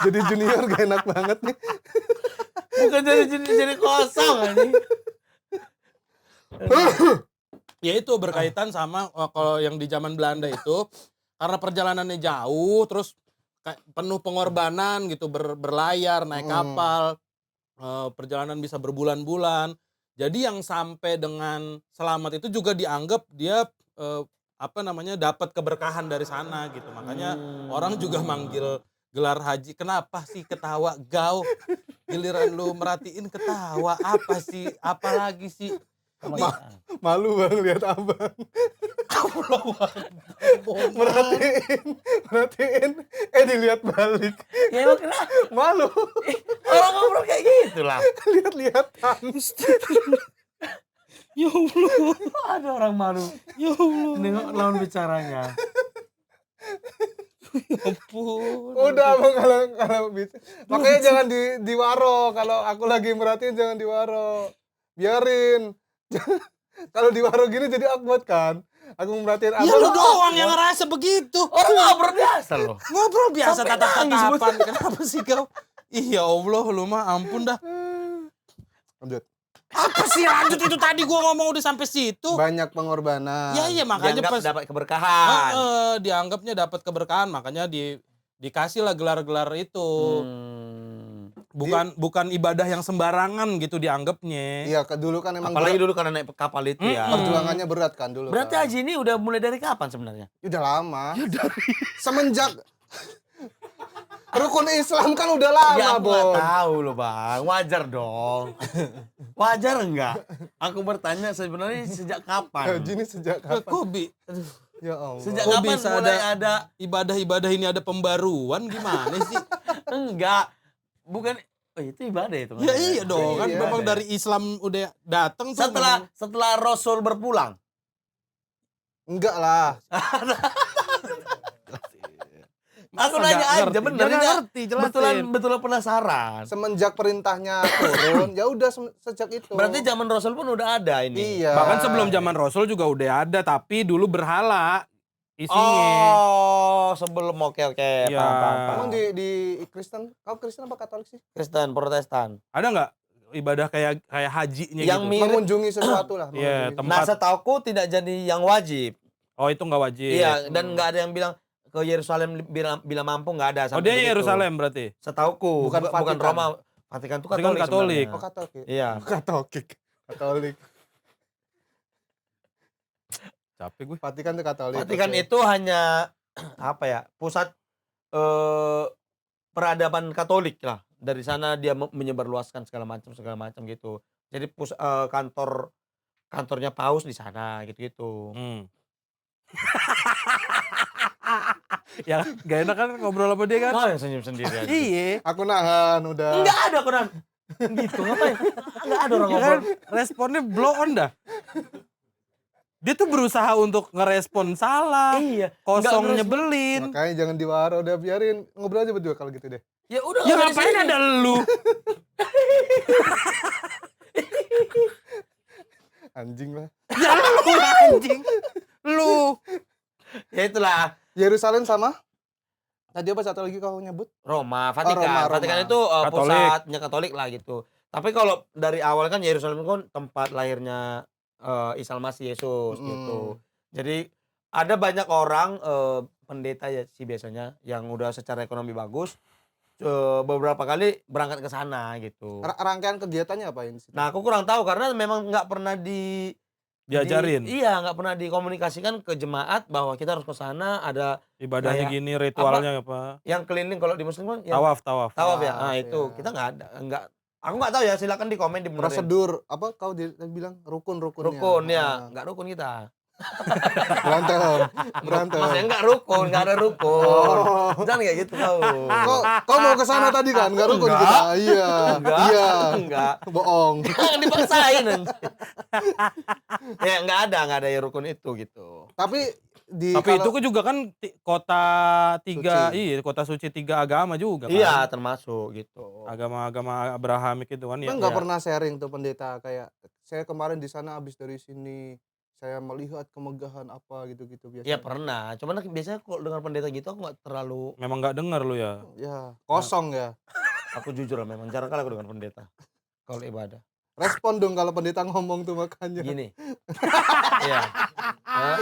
Jadi junior gak enak banget nih. Bukan jadi kosong anjing. Ya itu berkaitan sama kalau yang di zaman Belanda itu karena perjalanannya jauh terus penuh pengorbanan gitu, berlayar naik kapal, perjalanan bisa berbulan-bulan. Jadi yang sampai dengan selamat itu juga dianggap dia dapat keberkahan dari sana gitu. Makanya orang juga manggil gelar haji. Kenapa sih ketawa gau? Giliran lu merhatiin ketawa, apa sih? Apalagi sih? Malu bang lihat abang. Merhatiin. Dilihat balik. Ya emang kenapa? Malu. Orang ngobrol kayak gitu lah. Lihat-lihatan. Ya Allah. Ada orang malu. Ya Allah. Nengok lawan bicaranya. Ya ampun. Udah abang kalau bisa. Makanya jangan di waro. Kalau aku lagi merhatiin jangan di waro. Biarin. Kalau di waro gini jadi awkward kan. Aku merhatiin Ya lu doang yang ngerasa begitu. Orang ngobrol biasa loh. Ngobrol biasa Sampai nangis, tatap-tatapan. Kenapa sih kau? Iya Allah, lu mah ampun dah. Lanjut. Apa sih lanjut itu tadi gua ngomong udah sampai situ. Banyak pengorbanan. Ya iya makanya Dianggap pas dapat keberkahan. dianggapnya dapat keberkahan, makanya dikasih lah gelar-gelar itu. Bukan ibadah yang sembarangan gitu dianggapnya. Iya, dulu kan emang Apalagi dulu karena naik kapal itu ya. perjuangannya berat kan dulu. Berarti kan. haji ini udah mulai dari kapan sebenarnya? Udah lama. Semenjak rukun Islam kan udah lama, Ya aku nggak Bon. tahu loh bang, wajar dong. Wajar enggak? Aku bertanya sebenarnya sejak kapan? Haji ini sejak kapan? Kobi, Ya Allah. Sejak Kok kapan bisa mulai ada? ibadah-ibadah ini ada pembaruan gimana sih? Enggak, bukan Oh itu ibadah itu. Ya iya dong, kan Iya. memang dari Islam udah datang tuh. Setelah Rasul berpulang. Enggak lah. Aku Masa nanya nggak aja ngerti? bener. Dia nggak ini ngerti, jelasin. Betulan penasaran. Semenjak perintahnya turun, ya udah sejak itu. Berarti zaman Rasul pun udah ada ini. Iya. Bahkan sebelum zaman Rasul juga udah ada, tapi dulu berhala isinya. Oh, sebelum oke. Iya. Paham. Emang di Kristen, kau Kristen apa Katolik sih? Kristen, Protestan. Ada nggak ibadah kayak hajinya Yang gitu? mirip. Mengunjungi sesuatu lah. Iya, mengunjungi. Nah, tempat. setauku tidak jadi yang wajib. Oh itu nggak wajib. Iya, dan nggak ada yang bilang ke Yerusalem bila mampu, nggak ada. Oh sampai dia begitu. Yerusalem berarti. Setauku, Bukan bukan Vatikan. Roma. Vatikan itu Vatikan Katolik. Katolik. Oh sebenarnya. Katolik. Iya. Katolik. Katolik. Capek gue. Vatikan itu Katolik. Vatikan oke. itu hanya apa ya? Pusat peradaban Katolik lah. Dari sana dia menyebarluaskan segala macam gitu. Jadi kantornya Paus di sana gitu-gitu. Ya gak enak kan ngobrol sama dia kan? Kau yang senyum sendiri aja. Iya. Aku nahan udah. Enggak ada Quran. Gitu ngapain? Enggak ada orang Ya ngobrol. kan responnya blow on dah. Dia tuh berusaha untuk ngerespon salah, Iya. kosong Nggak nyebelin. Makanya jangan diwaro, udah biarin ngobrol aja berdua kalau gitu deh. Ya udah. Ya nggak ngapain di sini. ada lu? Anjing lah. Ya lu anjing. Lu. Ya itulah. Yerusalem sama? Tadi apa satu lagi kau nyebut? Roma, Vatikan. Roma. Vatikan itu Katolik. pusatnya Katolik lah gitu. Tapi kalau dari awal kan Yerusalem itu kan tempat lahirnya Isa Masih Yesus gitu. Jadi ada banyak orang pendeta ya sih biasanya yang udah secara ekonomi bagus beberapa kali berangkat ke sana gitu. Rangkaian kegiatannya apa ini? Nah, aku kurang tahu karena memang nggak pernah Diajarin. iya, nggak pernah dikomunikasikan ke jemaat bahwa kita harus ke sana, ada Ibadahnya kayak gini, ritualnya apa? yang keliling kalau di muslim kan yang Tawaf. tawaf ya. Nah, Tawaf, itu ya. kita nggak ada, aku nggak tahu ya, silakan di komen dibenerin. Prosedur apa kau bilang rukunnya. Rukun ya, nggak rukun kita. Berantem. Maksudnya nggak rukun, nggak ada rukun. Oh. Jangan kayak gitu kau. Kau mau ke sana tadi kan? Enggak rukun Enggak. kita. Iya. Enggak. Iya. Enggak. Bohong. Jangan dipaksain anjing. Ya nggak ada ya rukun itu gitu. Tapi Tapi itu juga kan kota tiga, Suci. iya kota suci 3 agama juga kan. Iya, termasuk gitu. Agama-agama Abrahamik itu kan ya. Emang nggak Iya. pernah sharing tuh pendeta kayak saya kemarin di sana habis dari sini saya melihat kemegahan apa gitu-gitu biasanya. Ya pernah, cuman biasanya kalau dengar pendeta gitu aku nggak terlalu, Memang nggak dengar lu ya. Ya, kosong ya. aku jujur lah memang jarang kali aku dengar pendeta kalau ibadah. Respon dong kalau pendeta ngomong tuh makanya. Gini. Iya. Hah?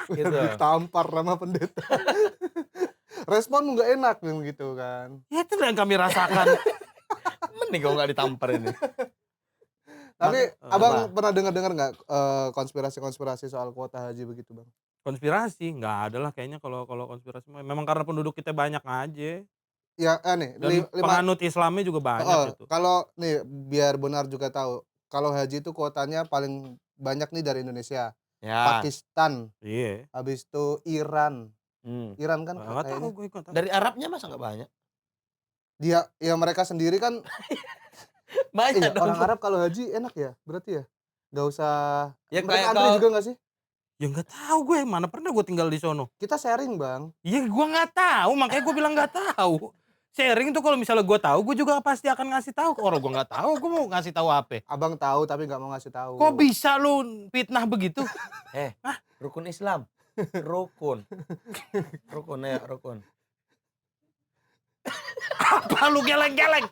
Gitu. Ditampar sama pendeta. Respon nggak enak gitu kan. Ya itu yang kami rasakan. Mending kalau nggak ditampar ini. Tapi Apa? abang pernah dengar nggak konspirasi soal kuota haji begitu bang? Konspirasi nggak ada lah kayaknya kalau konspirasi memang karena penduduk kita banyak aja. Ya nih Dan penganut Islamnya juga banyak gitu. Kalau nih biar benar juga tahu kalau haji itu kuotanya paling banyak nih dari Indonesia, Ya. Pakistan, Iya. habis itu Iran. Iran kan Nggak tahu kayaknya. gue nggak tahu. Dari Arabnya masa nggak banyak? Dia ya mereka sendiri kan Banyak dong. orang Arab kalau haji enak ya berarti ya nggak usah Ya mereka kayak antri kau- juga nggak sih? Ya nggak tahu gue, mana pernah gue tinggal di sono. Kita sharing bang. Iya gue nggak tahu, makanya gue bilang nggak tahu. Sharing tuh kalau misalnya gue tahu, gue juga pasti akan ngasih tahu. Orang gue nggak tahu, gue mau ngasih tahu apa? Abang tahu tapi nggak mau ngasih tahu. Kok bisa lu fitnah begitu? Rukun Islam. Rukun ya, rukun. Apa lu geleng-geleng?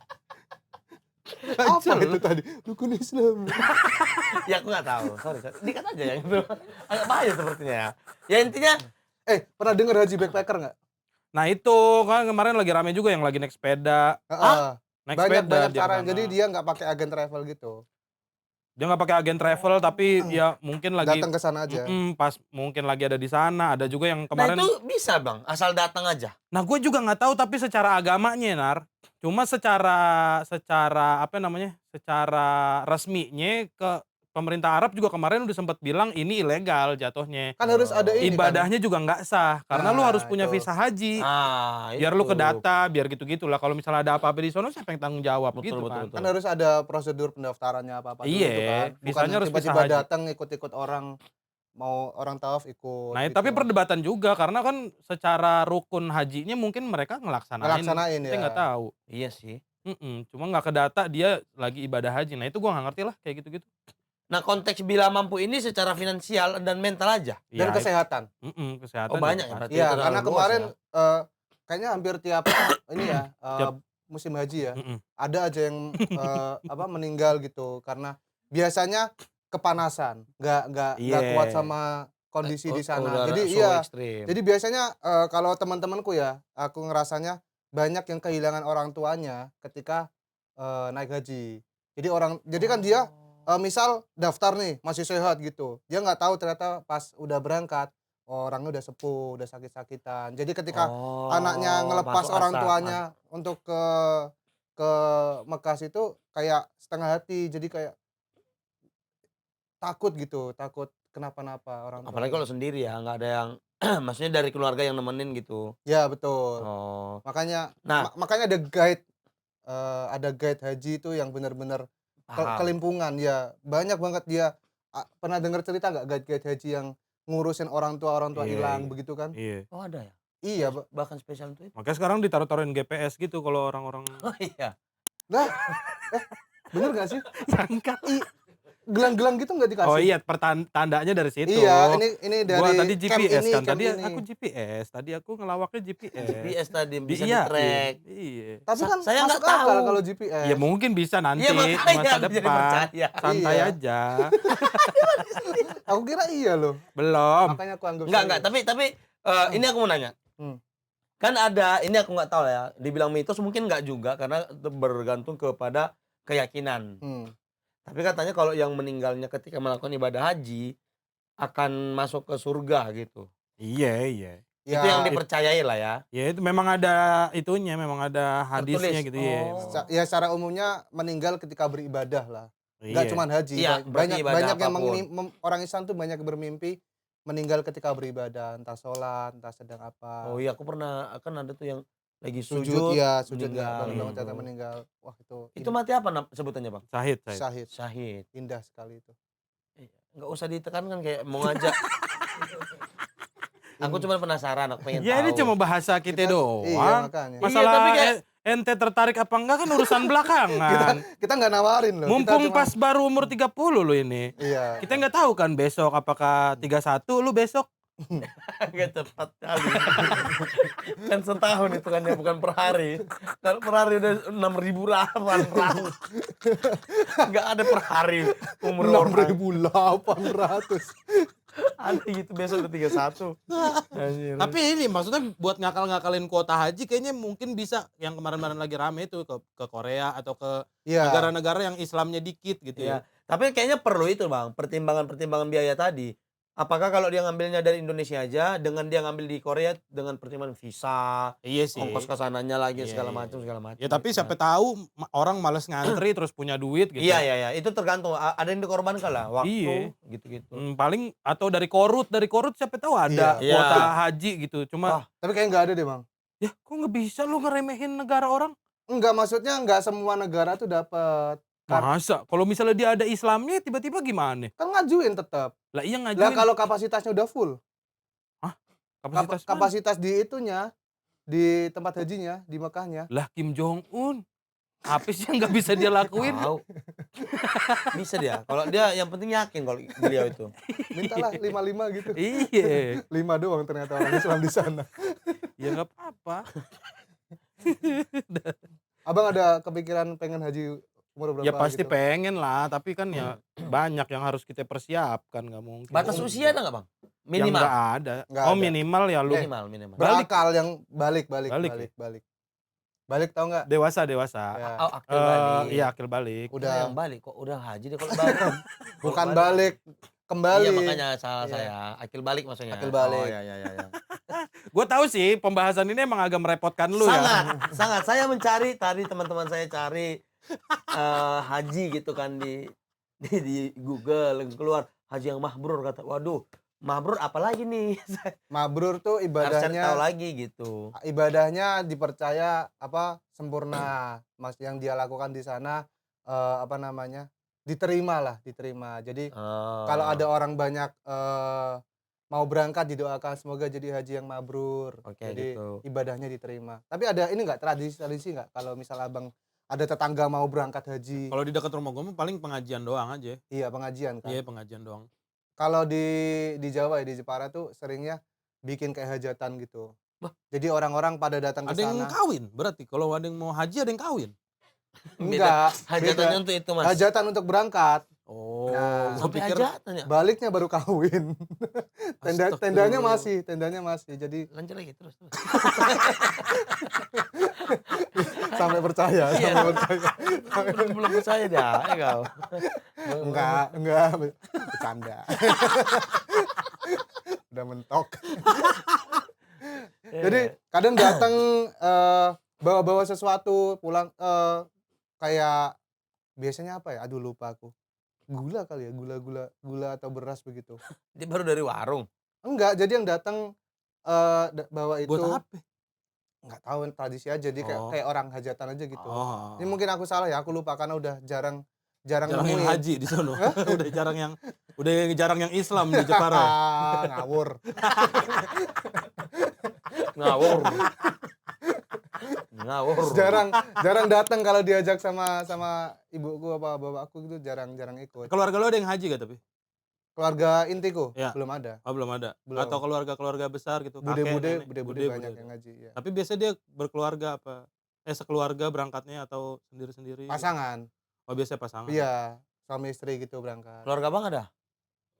Apa itu tadi? Rukun Islam. Ya aku nggak tahu. Sorry. Dikat aja yang itu. Agak bahaya sepertinya ya. Ya intinya Pernah dengar haji backpacker nggak? Nah itu kan kemarin lagi rame juga yang lagi naik sepeda. Naik Banyak sepeda banyak dia cara. sana. Jadi dia nggak pakai agen travel gitu. Dia nggak pakai agen travel tapi ya mungkin lagi Datang ke sana aja. pas mungkin lagi ada di sana. Ada juga yang nah kemarin. itu bisa bang, asal datang aja. Nah gue juga nggak tahu tapi secara agamanya Nar. Cuma secara apa namanya? Secara resminya pemerintah Arab juga kemarin udah sempat bilang ini ilegal jatuhnya. Kan harus ada ini kan. Ibadahnya juga nggak sah karena lu Nah, harus punya itu. visa haji. Biar itu. lu ke data, biar gitu-gitu lah. Kalau misalnya ada apa-apa di sono siapa yang tanggung jawab Betul, gitu betul, kan. betul. Kan harus ada prosedur pendaftarannya apa-apa dulu Iya, tuh kan. Bukan visanya harus visa tiba-tiba haji. datang ikut-ikut orang, mau orang tawaf ikut Nah, gitu. tapi perdebatan juga karena kan secara rukun hajinya mungkin mereka ngelaksanain. Ngelaksanain Kita ya. nggak tahu. Iya sih. Cuma nggak ke data dia lagi ibadah haji. Nah itu gua nggak ngerti lah kayak gitu-gitu. Nah, konteks bila mampu ini secara finansial dan mental aja. Dan Ya, kesehatan. kesehatan. Oh, banyak ya juga berarti. Iya, terlalu karena luas kemarin ya. kayaknya hampir tiap ini ya, Tiap- musim haji ya, Mm-mm. ada aja yang meninggal gitu karena biasanya kepanasan, nggak Iya. kuat sama kondisi di sana. Udara Jadi so iya, ekstrim. jadi biasanya kalau teman-temanku ya, aku ngerasanya banyak yang kehilangan orang tuanya ketika naik haji. Jadi kan dia misal daftar nih masih sehat gitu, dia nggak tahu ternyata pas udah berangkat orangnya udah sepuh, udah sakit-sakitan. Jadi ketika anaknya ngelepas masuk orang asa. tuanya untuk ke Mekah itu kayak setengah hati, jadi kayak takut gitu, takut kenapa-napa orang Apalagi kalau tuanya. sendiri ya, nggak ada yang maksudnya dari keluarga yang nemenin gitu. Ya betul. Oh. Makanya Nah, makanya ada guide haji itu yang benar-benar paham. kelimpungan ya. Banyak banget dia pernah dengar cerita nggak guide haji yang ngurusin orang tua Iya, hilang iya. begitu kan? Iya. Oh, ada ya? Iya, Bahkan spesial untuk itu. Makanya sekarang ditaruh-taruhin GPS gitu kalau orang-orang Oh iya. Lah, bener nggak sih? berangkat. Gelang-gelang gitu nggak dikasih? Oh iya, tandanya dari situ. Iya, ini dari Gua tadi camp GPS ini, kan. camp Tadi ini. aku GPS. Tadi aku ngelawaknya GPS. GPS tadi bisa Iya, di-track. Iya. Tapi kan Saya masuk nggak akal tahu. kalau GPS. Ya mungkin bisa nanti Iya, makanya masa aku jadi depan. percaya. Santai Iya. aja. Aku kira iya loh. Belum. Makanya aku anggap Enggak, tapi ini aku mau nanya. Hmm. Kan ada, ini aku nggak tahu ya, dibilang mitos mungkin nggak juga karena bergantung kepada keyakinan. Tapi katanya kalau yang meninggalnya ketika melakukan ibadah haji akan masuk ke surga gitu. Iya, iya. Ya, Itu yang dipercayai lah ya. Ya itu memang ada itunya, memang ada hadisnya Tertulis. gitu ya. Oh. memang. ya secara umumnya meninggal ketika beribadah lah. Nggak Iya. cuma haji. Iya, berarti banyak ibadah banyak yang apapun. orang Islam tuh banyak bermimpi meninggal ketika beribadah, entah sholat, entah sedang apa. Oh iya, aku pernah kan ada tuh yang lagi Sujud, ya sujud meninggal bangun-bangun gitu. ternyata meninggal. Wah Itu mati apa sebutannya, Bang? Syahid. syahid. Syahid. Indah sekali itu. Nggak usah ditekankan kayak mau ngajak. Aku cuma penasaran, aku pengen Ya tahu. ini cuma bahasa kita doang. Iya, makanya. Masalah Iya, tapi kayak- ente tertarik apa enggak kan urusan belakangan. Kita nggak nawarin loh. Mumpung kita pas baru umur 30 lo ini. Iya. Kita nggak tahu kan besok apakah 31 lu besok. Nggak cepat kali. Kan setahun itu kan ya, bukan per hari. Kalau per hari udah 6.800. Nggak ada per hari umur orang. 6.800. Ada gitu besok udah 31. Anjir. Tapi ini maksudnya buat ngakal-ngakalin kuota haji kayaknya mungkin bisa yang kemarin-kemarin lagi rame itu ke Korea atau ke Iya. negara-negara yang Islamnya dikit gitu Ya, ya. tapi kayaknya perlu itu, Bang, pertimbangan-pertimbangan biaya tadi. Apakah kalau dia ngambilnya dari Indonesia aja, dengan dia ngambil di Korea dengan pertimbangan visa, Iya sih. ongkos kesananya lagi Iya, segala iya. macam. Ya tapi gitu. siapa tahu orang males ngantri terus punya duit gitu. Iya, itu tergantung. Ada yang dikorbankan lah, waktu, Iya. gitu-gitu. Paling atau dari Korut siapa tahu ada Iya. kuota Iya. haji gitu. Cuma Tapi kayak nggak ada deh, Bang. ya kok nggak bisa lu ngeremehin negara orang? Enggak, maksudnya enggak semua negara tuh dapat. Masa? Kalau misalnya dia ada Islamnya tiba-tiba gimana? Kan ngajuin tetap. Lah iya Lah ngajuin. kalau kapasitasnya udah full. Kapasitas mana? Kapasitas di itunya, di tempat hajinya, di Mekahnya. Lah Kim Jong Un. Apa sih yang nggak bisa dia lakuin? Tahu. Bisa dia. Kalau dia yang penting yakin kalau beliau itu. Mintalah 55 gitu. Iya. 5 doang ternyata orang Islam di sana. Ya nggak apa-apa. Abang ada kepikiran pengen haji umur berapa Ya pasti gitu? pengen lah, tapi kan ya banyak yang harus kita persiapkan, nggak mungkin. Batas usia ada nggak, Bang? Yang Minimal. nggak ada. Nggak Oh ada. minimal ya lu Minimal. Berakal yang balik. Balik ya? Balik tahu nggak? dewasa. Ya, Oh, akil balik. Iya akil balik. Udah udah yang balik kok udah haji deh kalau balik. bukan balik, kembali. Iya, makanya salah Iya. saya. Akil balik maksudnya. Akil balik. Oh, iya. Gue tahu sih pembahasan ini emang agak merepotkan lu ya. Sangat. Saya mencari tadi teman-teman saya cari haji gitu kan di di Google langsung keluar haji yang mabrur, kata waduh mabrur apalagi nih. Mabrur tuh Harus cari tahu ibadahnya lagi gitu. dipercaya sempurna. Mas yang dia lakukan di sana apa namanya? Diterima. Jadi kalau ada orang banyak mau berangkat didoakan semoga jadi haji yang mabrur. Oke, Jadi gitu. ibadahnya diterima. Tapi ada ini enggak tradisi nggak kalau misal Abang ada tetangga mau berangkat haji? Kalau di dekat rumah gue mah paling pengajian doang aja. Iya, pengajian kan. Iya, pengajian doang. Kalau di Jawa ya, di Jepara tuh seringnya bikin kayak hajatan gitu. Wah. Jadi orang-orang pada datang ke Ada yang sana. kawin, berarti kalau ada yang mau haji ada yang kawin. Enggak, Hajatannya beda. untuk itu, Mas. Hajatan untuk berangkat. Oh, Nah, gua Sampai pikir hajatannya. Baliknya baru kawin. Tendanya masih. Jadi Lanjut lagi terus. sampai percaya, Iya. sampai percaya. Belum percaya dah kau. Enggak, bercanda. Udah mentok. Jadi kadang datang bawa-bawa sesuatu pulang kayak biasanya apa ya? Aduh lupa aku. Gula kali ya, gula atau beras begitu. Dia baru dari warung. Enggak, jadi yang datang bawa itu buat apa? enggak tahu tradisi aja, jadi Oh. kayak orang hajatan aja gitu. Oh. Ini mungkin aku salah ya, aku lupa karena udah jarang Jarang yang nemuin. haji di sono. udah jarang yang Islam di Jepara. Ngawur. Ngawur. Ngawur. jarang datang kalau diajak sama ibuku apa bapakku gitu, jarang ikut. Keluarga lo ada yang haji gak tapi? Keluarga intiku Ya. belum ada. Oh, belum ada. Belum. Atau keluarga besar gitu, Bude-bude kakek, nenek, banyak bude. yang ngaji ya. Tapi biasanya dia berkeluarga apa? Sekeluarga berangkatnya atau sendiri-sendiri? Pasangan. Oh, biasanya pasangan. Iya, suami istri gitu berangkat. Keluarga Bang ada?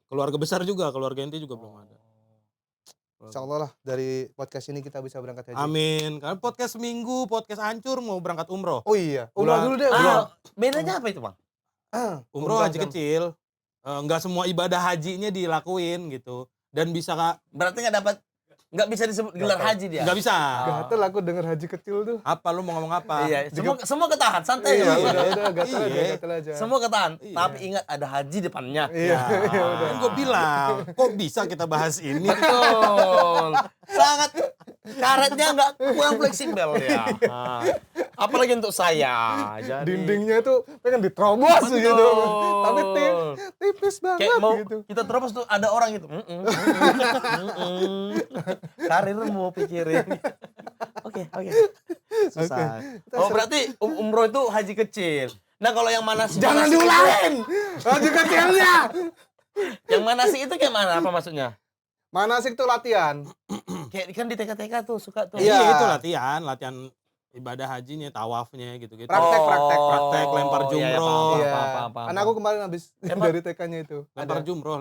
Keluarga besar juga, keluarga inti juga belum ada. Insyaallah lah dari podcast ini kita bisa berangkat haji. Amin. Karena podcast seminggu, podcast hancur mau berangkat umroh. Oh iya, umrah dulu deh. Bedanya apa itu, Bang? Umroh haji kecil. Nggak semua ibadah hajinya dilakuin gitu. Dan bisa Berarti nggak bisa disebut gelar haji dia. nggak bisa. Gatel aku denger haji kecil tuh. Apa lu mau ngomong apa? Iya, semua ketahan, santai Iya, aja. udah gatel Iya. aja. Semua ketahan, Iya. tapi ingat ada haji depannya. Iya, ya udah. Kan gue bilang, kok bisa kita bahas ini? Betul. Sangat karetnya nggak kurang fleksibel ya. Apalagi untuk saya. Jadi, Dindingnya tuh pengen diterobos Betul. gitu. Tapi tipis banget kayak mau gitu. kita terobos tuh ada orang gitu. Karir mau pikirin. Oke. Susah. Oh berarti umroh itu haji kecil. Nah kalau yang manasik Jangan diulangin. Haji kecilnya. Yang manasik itu kayak mana? Apa maksudnya? Manasik tuh latihan. Kayak kan di TK-TK tuh suka tuh. Iya. Iya, itu latihan ibadah hajinya, tawafnya gitu-gitu. Praktek, lempar jumroh. Iya. Apa. Kan aku kemarin habis dari TK-nya itu. Lempar Ada jumroh.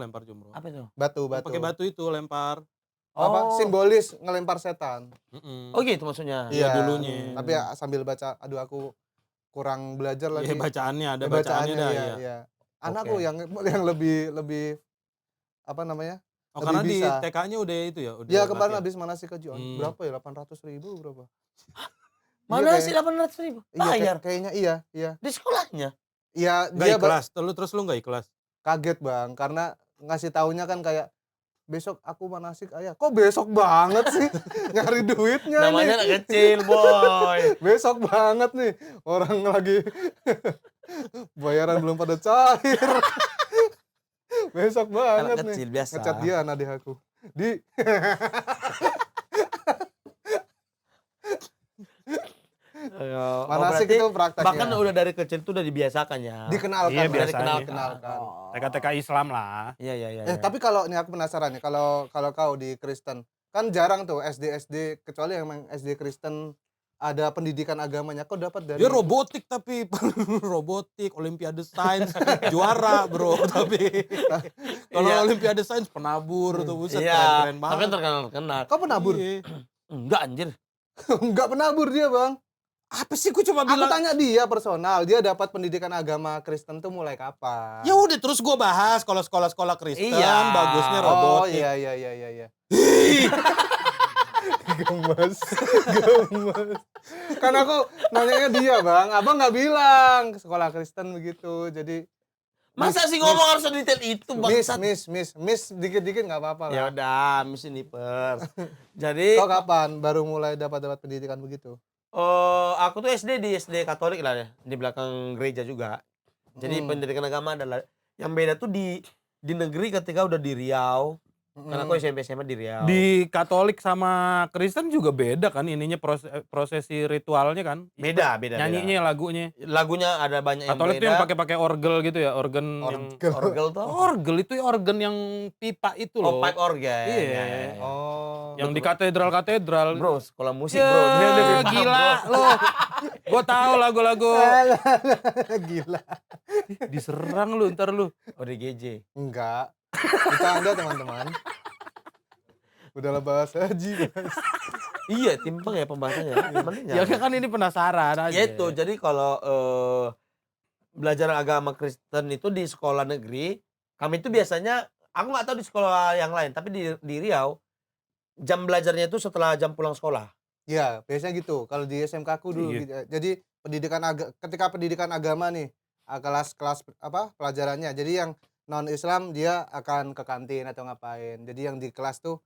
Apa itu? batu. Pakai batu itu lempar. Apa simbolis ngelempar setan. Mm-mm. Oh gitu maksudnya. Iya, dulunya. Tapi ya sambil baca, aduh aku kurang belajar lagi. Iya, bacaannya ada Ya, bacaannya dah iya, ya. iya. Anakku yang lebih apa namanya? Oh, lebih karena di bisa. TK-nya udah itu ya, udah. Dia kemarin latihan. habis manasik haji. Berapa ya? 800.000 berapa? Mana Iya, sih 800.000? Iya, Bayar. kayaknya iya. Di sekolahnya. Iya, Nggak dia ikhlas. Terus lu nggak ikhlas? kaget Bang, karena ngasih taunya kan kayak besok aku manasik ayah. Kok besok banget sih? Nyari duitnya Namanya nih. anak kecil, boy. Besok banget nih. Orang lagi bayaran belum pada cair. Besok banget Anak nih. kecil biasa. Ngecat dia adik aku. Manasik berarti itu prakteknya. bahkan udah dari kecil tuh udah dibiasakan ya. Dikenalkan. Iya, Bang. biasanya. Dikenalkan. TK-TK Islam lah. Iya. Tapi kalau ini aku penasaran nih, kalau kau di Kristen, kan jarang tuh SD kecuali emang SD Kristen ada pendidikan agamanya. Kau dapat dari Dia robotik tapi robotik, Olimpiade Sains juara, Bro. Tapi kalau Iya. Olimpiade Sains penabur tuh, buset Iya, keren tapi banget. terkenal. Kau penabur? Iya. Enggak anjir. Enggak penabur dia, Bang. Apa sih, gue coba Aku bilang. tanya dia personal, dia dapat pendidikan agama Kristen tuh mulai kapan? Ya udah, terus gue bahas kalau sekolah-sekolah Kristen Iya. bagusnya Oh robotik. iya. Gemes. Kan aku nanyanya dia, Bang. Abang nggak bilang sekolah Kristen begitu. Jadi Masa sih ngomong harus detail itu, bangsat? Miss, dikit-dikit nggak apa-apa Ya lah. udah, Miss ini pers. Jadi Kau kapan baru mulai dapat pendidikan begitu? aku tuh di SD Katolik lah ya, di belakang gereja juga. Jadi pendidikan agama adalah yang beda tuh di negeri ketika udah di Riau. Karena aku SMP SMA di Riau. Di Katolik sama Kristen juga beda kan ininya prosesi ritualnya kan. Beda. Nyanyinya lagunya. Lagunya ada banyak yang Katolik tuh beda. yang pakai orgel gitu ya, organ yang Orgel tuh. orgel itu ya organ yang pipa itu Oh, loh. pipe organ. Iya. Ya. Oh. Yang di katedral-katedral. Bro, sekolah musik Ya, bro. Dia lebih paham, gila bro. lo. Gua tahu lagu-lagu. Gila. Diserang lu ntar lu. ODGJ. Enggak. Bercanda teman-teman. Udahlah bahas haji, Mas. Iya, timpang ya pembahasannya. Mending Ya jangan. kan ini penasaran aja. Ya itu, jadi kalau belajar agama Kristen itu di sekolah negeri, kami itu biasanya, aku nggak tahu di sekolah yang lain, tapi di Riau, jam belajarnya itu setelah jam pulang sekolah. Ya, biasanya gitu. Kalau di SMK aku dulu Iya. gitu. Jadi ketika pendidikan agama nih, kelas-kelas apa pelajarannya. Jadi yang non Islam dia akan ke kantin atau ngapain. Jadi yang di kelas tuh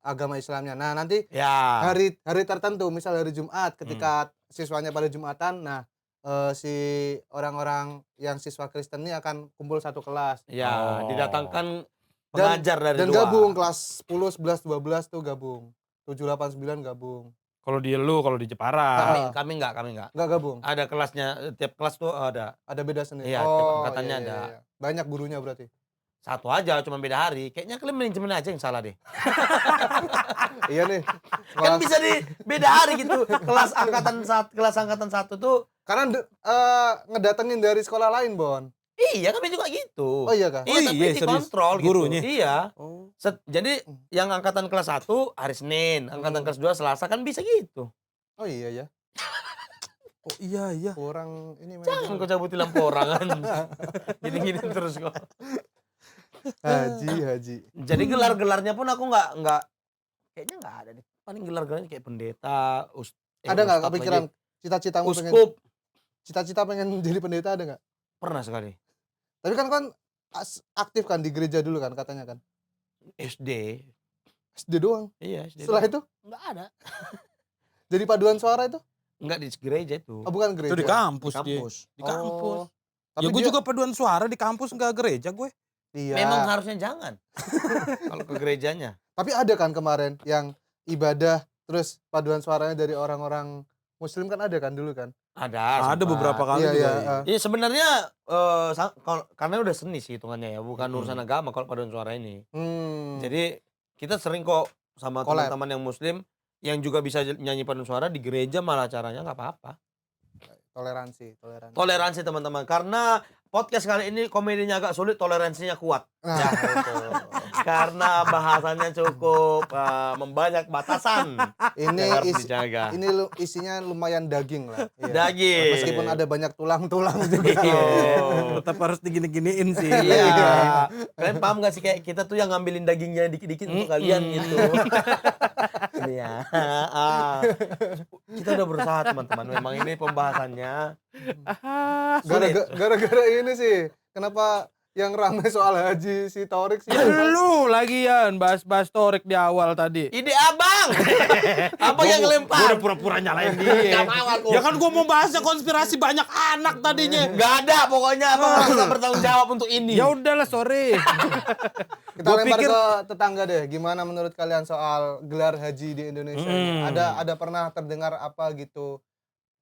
agama Islamnya. Nah, nanti Ya. hari tertentu, misal hari Jumat ketika siswanya pada Jumatan, nah si orang-orang yang siswa Kristen ini akan kumpul satu kelas. Ya, Oh. didatangkan pengajar dari Dan luar. gabung kelas 10, 11, 12 tuh gabung. 7, 8, 9 gabung. Kalau di Jepara. Kami enggak. Enggak gabung. Ada kelasnya, tiap kelas tuh ada. Ada beda sendiri. Iya, tiap angkatannya ada. Iya. Banyak gurunya berarti. Satu aja, cuma beda hari. Kayaknya kalian manajemen aja yang salah deh. Iya nih. Kan bisa di beda hari gitu. Kelas angkatan 1 tuh. Karena ngedatengin dari sekolah lain, Bon. Iya, kami juga gitu. Oh iya kah? Iya, Oh tapi iya, serius? dikontrol gitu. Gurunya? Iya. Oh. Jadi yang angkatan kelas 1 hari Senin, angkatan kelas 2 Selasa, kan bisa gitu. Oh iya ya. Oh iya. Kurang ini Jangan kau cabutin lampu orang kan. Gini-gini terus kok. Haji. Jadi gelar-gelarnya pun aku nggak kayaknya nggak ada deh. Paling gelar-gelarnya kayak pendeta, Ada nggak ustadz kepikiran lagi. cita-citamu pengen Uskup? cita-cita pengen jadi pendeta ada nggak? Pernah sekali. Tapi kan aktif kan di gereja dulu kan katanya kan. SD. SD doang. Iya, SD. Setelah itu nggak ada. jadi paduan suara itu? Nggak di gereja itu. Oh bukan gereja. Itu di kampus Di dia. kampus. Di kampus. Oh. Ya gue juga paduan suara di kampus enggak gereja gue. Iya. Memang harusnya jangan. Kalau ke gerejanya. Tapi ada kan kemarin yang ibadah terus paduan suaranya dari orang-orang Muslim kan ada kan dulu kan? Ada Ada beberapa kali Iya, juga. iya. Iya sebenarnya karena udah seni sih hitungannya ya, bukan urusan agama kalau paduan suara ini. Jadi kita sering kok sama Collab. teman-teman yang Muslim yang juga bisa nyanyi paduan suara di gereja, malah caranya nggak apa-apa. Toleransi. Toleransi teman-teman, karena podcast kali ini komedinya agak sulit, toleransinya kuat. Nah, Ya, itu. karena bahasannya cukup membanyak batasan Ini yang harus dijaga. ini isinya lumayan daging lah. Iya. Daging. Meskipun ada banyak tulang-tulang juga. Oh. Tetap harus digini-giniin sih. Iya. Kalian paham gak sih kayak kita tuh yang ngambilin dagingnya dikit-dikit untuk kalian gitu. Iya. Kita udah berusaha teman-teman. Memang ini pembahasannya. Gara-gara ini sih. Kenapa yang ramai soal haji si Torik sih? Lu lagian bahas-bahas Torik di awal tadi. Ide abang. Abang yang Gue ngelempar. udah pura-pura nyalain dia. Gak mau aku. Ya kan gue mau bahasnya konspirasi banyak anak tadinya. Gak ada pokoknya abang harus bertanggung jawab untuk ini. Ya udahlah, sorry. Kita Gua lempar pikir- ke tetangga deh. Gimana menurut kalian soal gelar haji di Indonesia ini? Ada pernah terdengar apa gitu?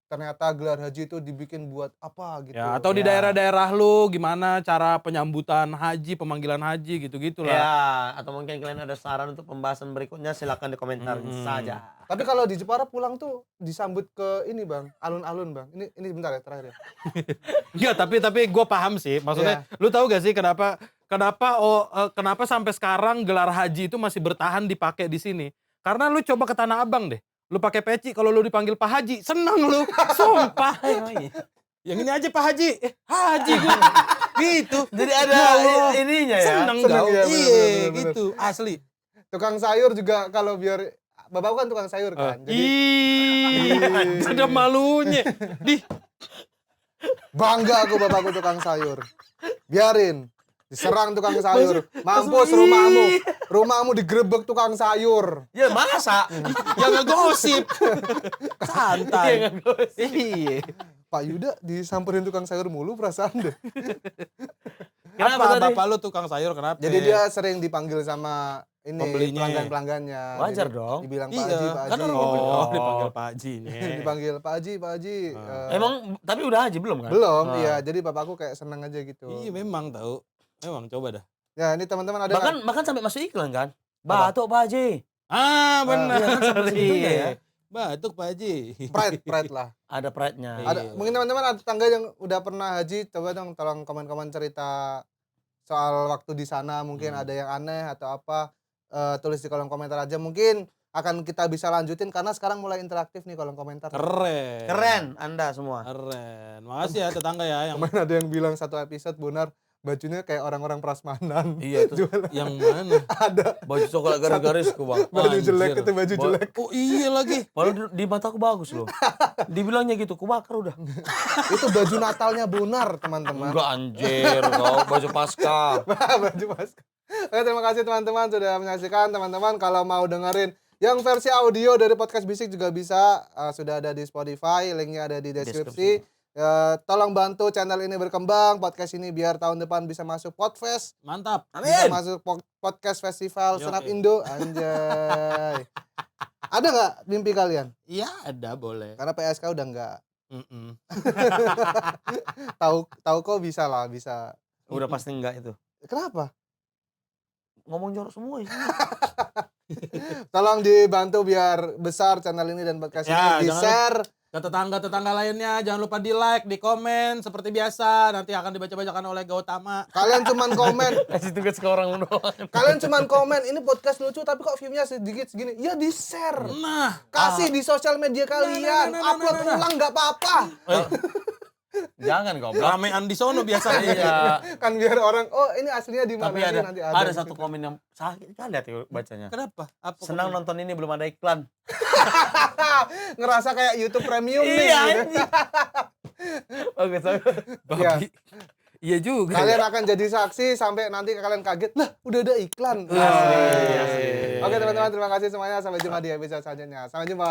Ternyata gelar haji itu dibikin buat apa gitu? Ya, atau di Ya. daerah-daerah lu gimana cara penyambutan haji, pemanggilan haji gitu-gitu lah. Ya, atau mungkin kalian ada saran untuk pembahasan berikutnya, silakan di komentar saja. Tapi kalau di Jepara pulang tuh disambut ke ini bang, alun-alun bang. Ini bentar ya terakhir ya. Enggak, tapi gue paham sih. Maksudnya, lu tahu gak sih kenapa sampai sekarang gelar haji itu masih bertahan dipakai di sini? Karena lu coba ke Tanah Abang deh. Lu pakai peci, kalau lu dipanggil Pak Haji, seneng lu. Sumpah. Yang ini aja Pak Haji. Haji gue. Gitu. Jadi ada Ya Allah. ininya ya. Seneng Seneng gak? ya, Iya, bener. gitu. Asli. Tukang sayur juga kalau biar bapak kan tukang sayur kan. Jadi Ih, ada malunya. Bangga aku bapakku tukang sayur. Biarin. Diserang tukang sayur. Mampus rumahmu. Rumahmu digerebek tukang sayur. Ya masa? Yang ngegosip. Santai. Iya. Pak Yuda disamperin tukang sayur mulu perasaan deh. Kenapa Apa tadi? bapak lu tukang sayur kenapa? Jadi dia sering dipanggil sama ini Pembelinya. pelanggan-pelanggannya. Wajar Jadi dong. Dibilang Pak Iya, Haji, Pak kan Haji. orang mau beli. Oh, dipanggil Pak Haji nih. Dipanggil Pak Haji, Pak Haji. Emang tapi udah haji belum kan? belum, Ah. iya. Jadi bapakku kayak seneng aja gitu. Iya memang tahu. Memang coba dah. Ya ini teman-teman ada Bahkan sampai masuk iklan kan? Batuk Pak Haji. Ah, benar. Iya kan, sampai segitunya ya. Batuk Pak Haji. pride lah. Ada pride-nya. Ada Iya. mungkin teman-teman ada tetangga yang udah pernah haji, coba dong tolong komen-komen cerita soal waktu di sana, mungkin ada yang aneh atau apa, tulis di kolom komentar aja. Mungkin akan kita bisa lanjutin karena sekarang mulai interaktif nih kolom komentar. Keren. Keren Anda semua. Keren. Makasih ya tetangga ya yang Kemarin ada yang bilang satu episode Bonar bajunya kayak orang-orang prasmanan. Iya itu. yang mana? Ada Baju coklat garis-garis ku bang. baju Anjir. jelek, itu baju jelek. Oh iya lagi. Padahal di mataku bagus loh. Dibilangnya gitu, ku bakar udah. Itu baju Natalnya Bonar, teman-teman. Enggak anjir kau, baju pasca. Baju masker. Oke, terima kasih teman-teman sudah menyaksikan. Teman-teman kalau mau dengerin yang versi audio dari podcast Bisik juga bisa, sudah ada di Spotify, linknya ada di deskripsi. Tolong bantu channel ini berkembang, podcast ini biar tahun depan bisa masuk Podfest, Mantap. bisa masuk podcast festival Yo, Senap eh. Indo, anjay. Ada nggak mimpi kalian? Iya ada boleh. Karena PSK udah nggak. Mm-mm. Tahu kok bisa lah, bisa. Udah pasti enggak itu. Kenapa? Ngomong jorok semua ya. Tolong dibantu biar besar channel ini dan podcast Ya, ini, di-share. Ke tetangga-tetangga lainnya jangan lupa di like, di komen seperti biasa. Nanti akan dibaca-bacakan oleh Gautama. Kalian cuman komen, Kasih tugas ke orang doang. kalian cuman komen, ini podcast lucu tapi kok view-nya sedikit segini. Ya di-share. Nah, Kasih di sosial media kalian. nah. Upload ulang nggak apa-apa. Jangan kau bilang. ramean di sono biasanya. Iya. Kan biar orang, oh ini aslinya di mana Tapi sih, ada nanti ada satu komen yang sakit kali hati bacanya. Kenapa? Apa Senang komen? nonton ini belum ada iklan. Ngerasa kayak YouTube Premium nih. Iya gitu. anjing. Bagus bagus. Ya. Iya juga. Kalian akan jadi saksi sampai nanti kalian kaget, lah udah ada iklan. Asli. Oke teman-teman, terima kasih semuanya. Sampai jumpa di episode selanjutnya. Sampai jumpa.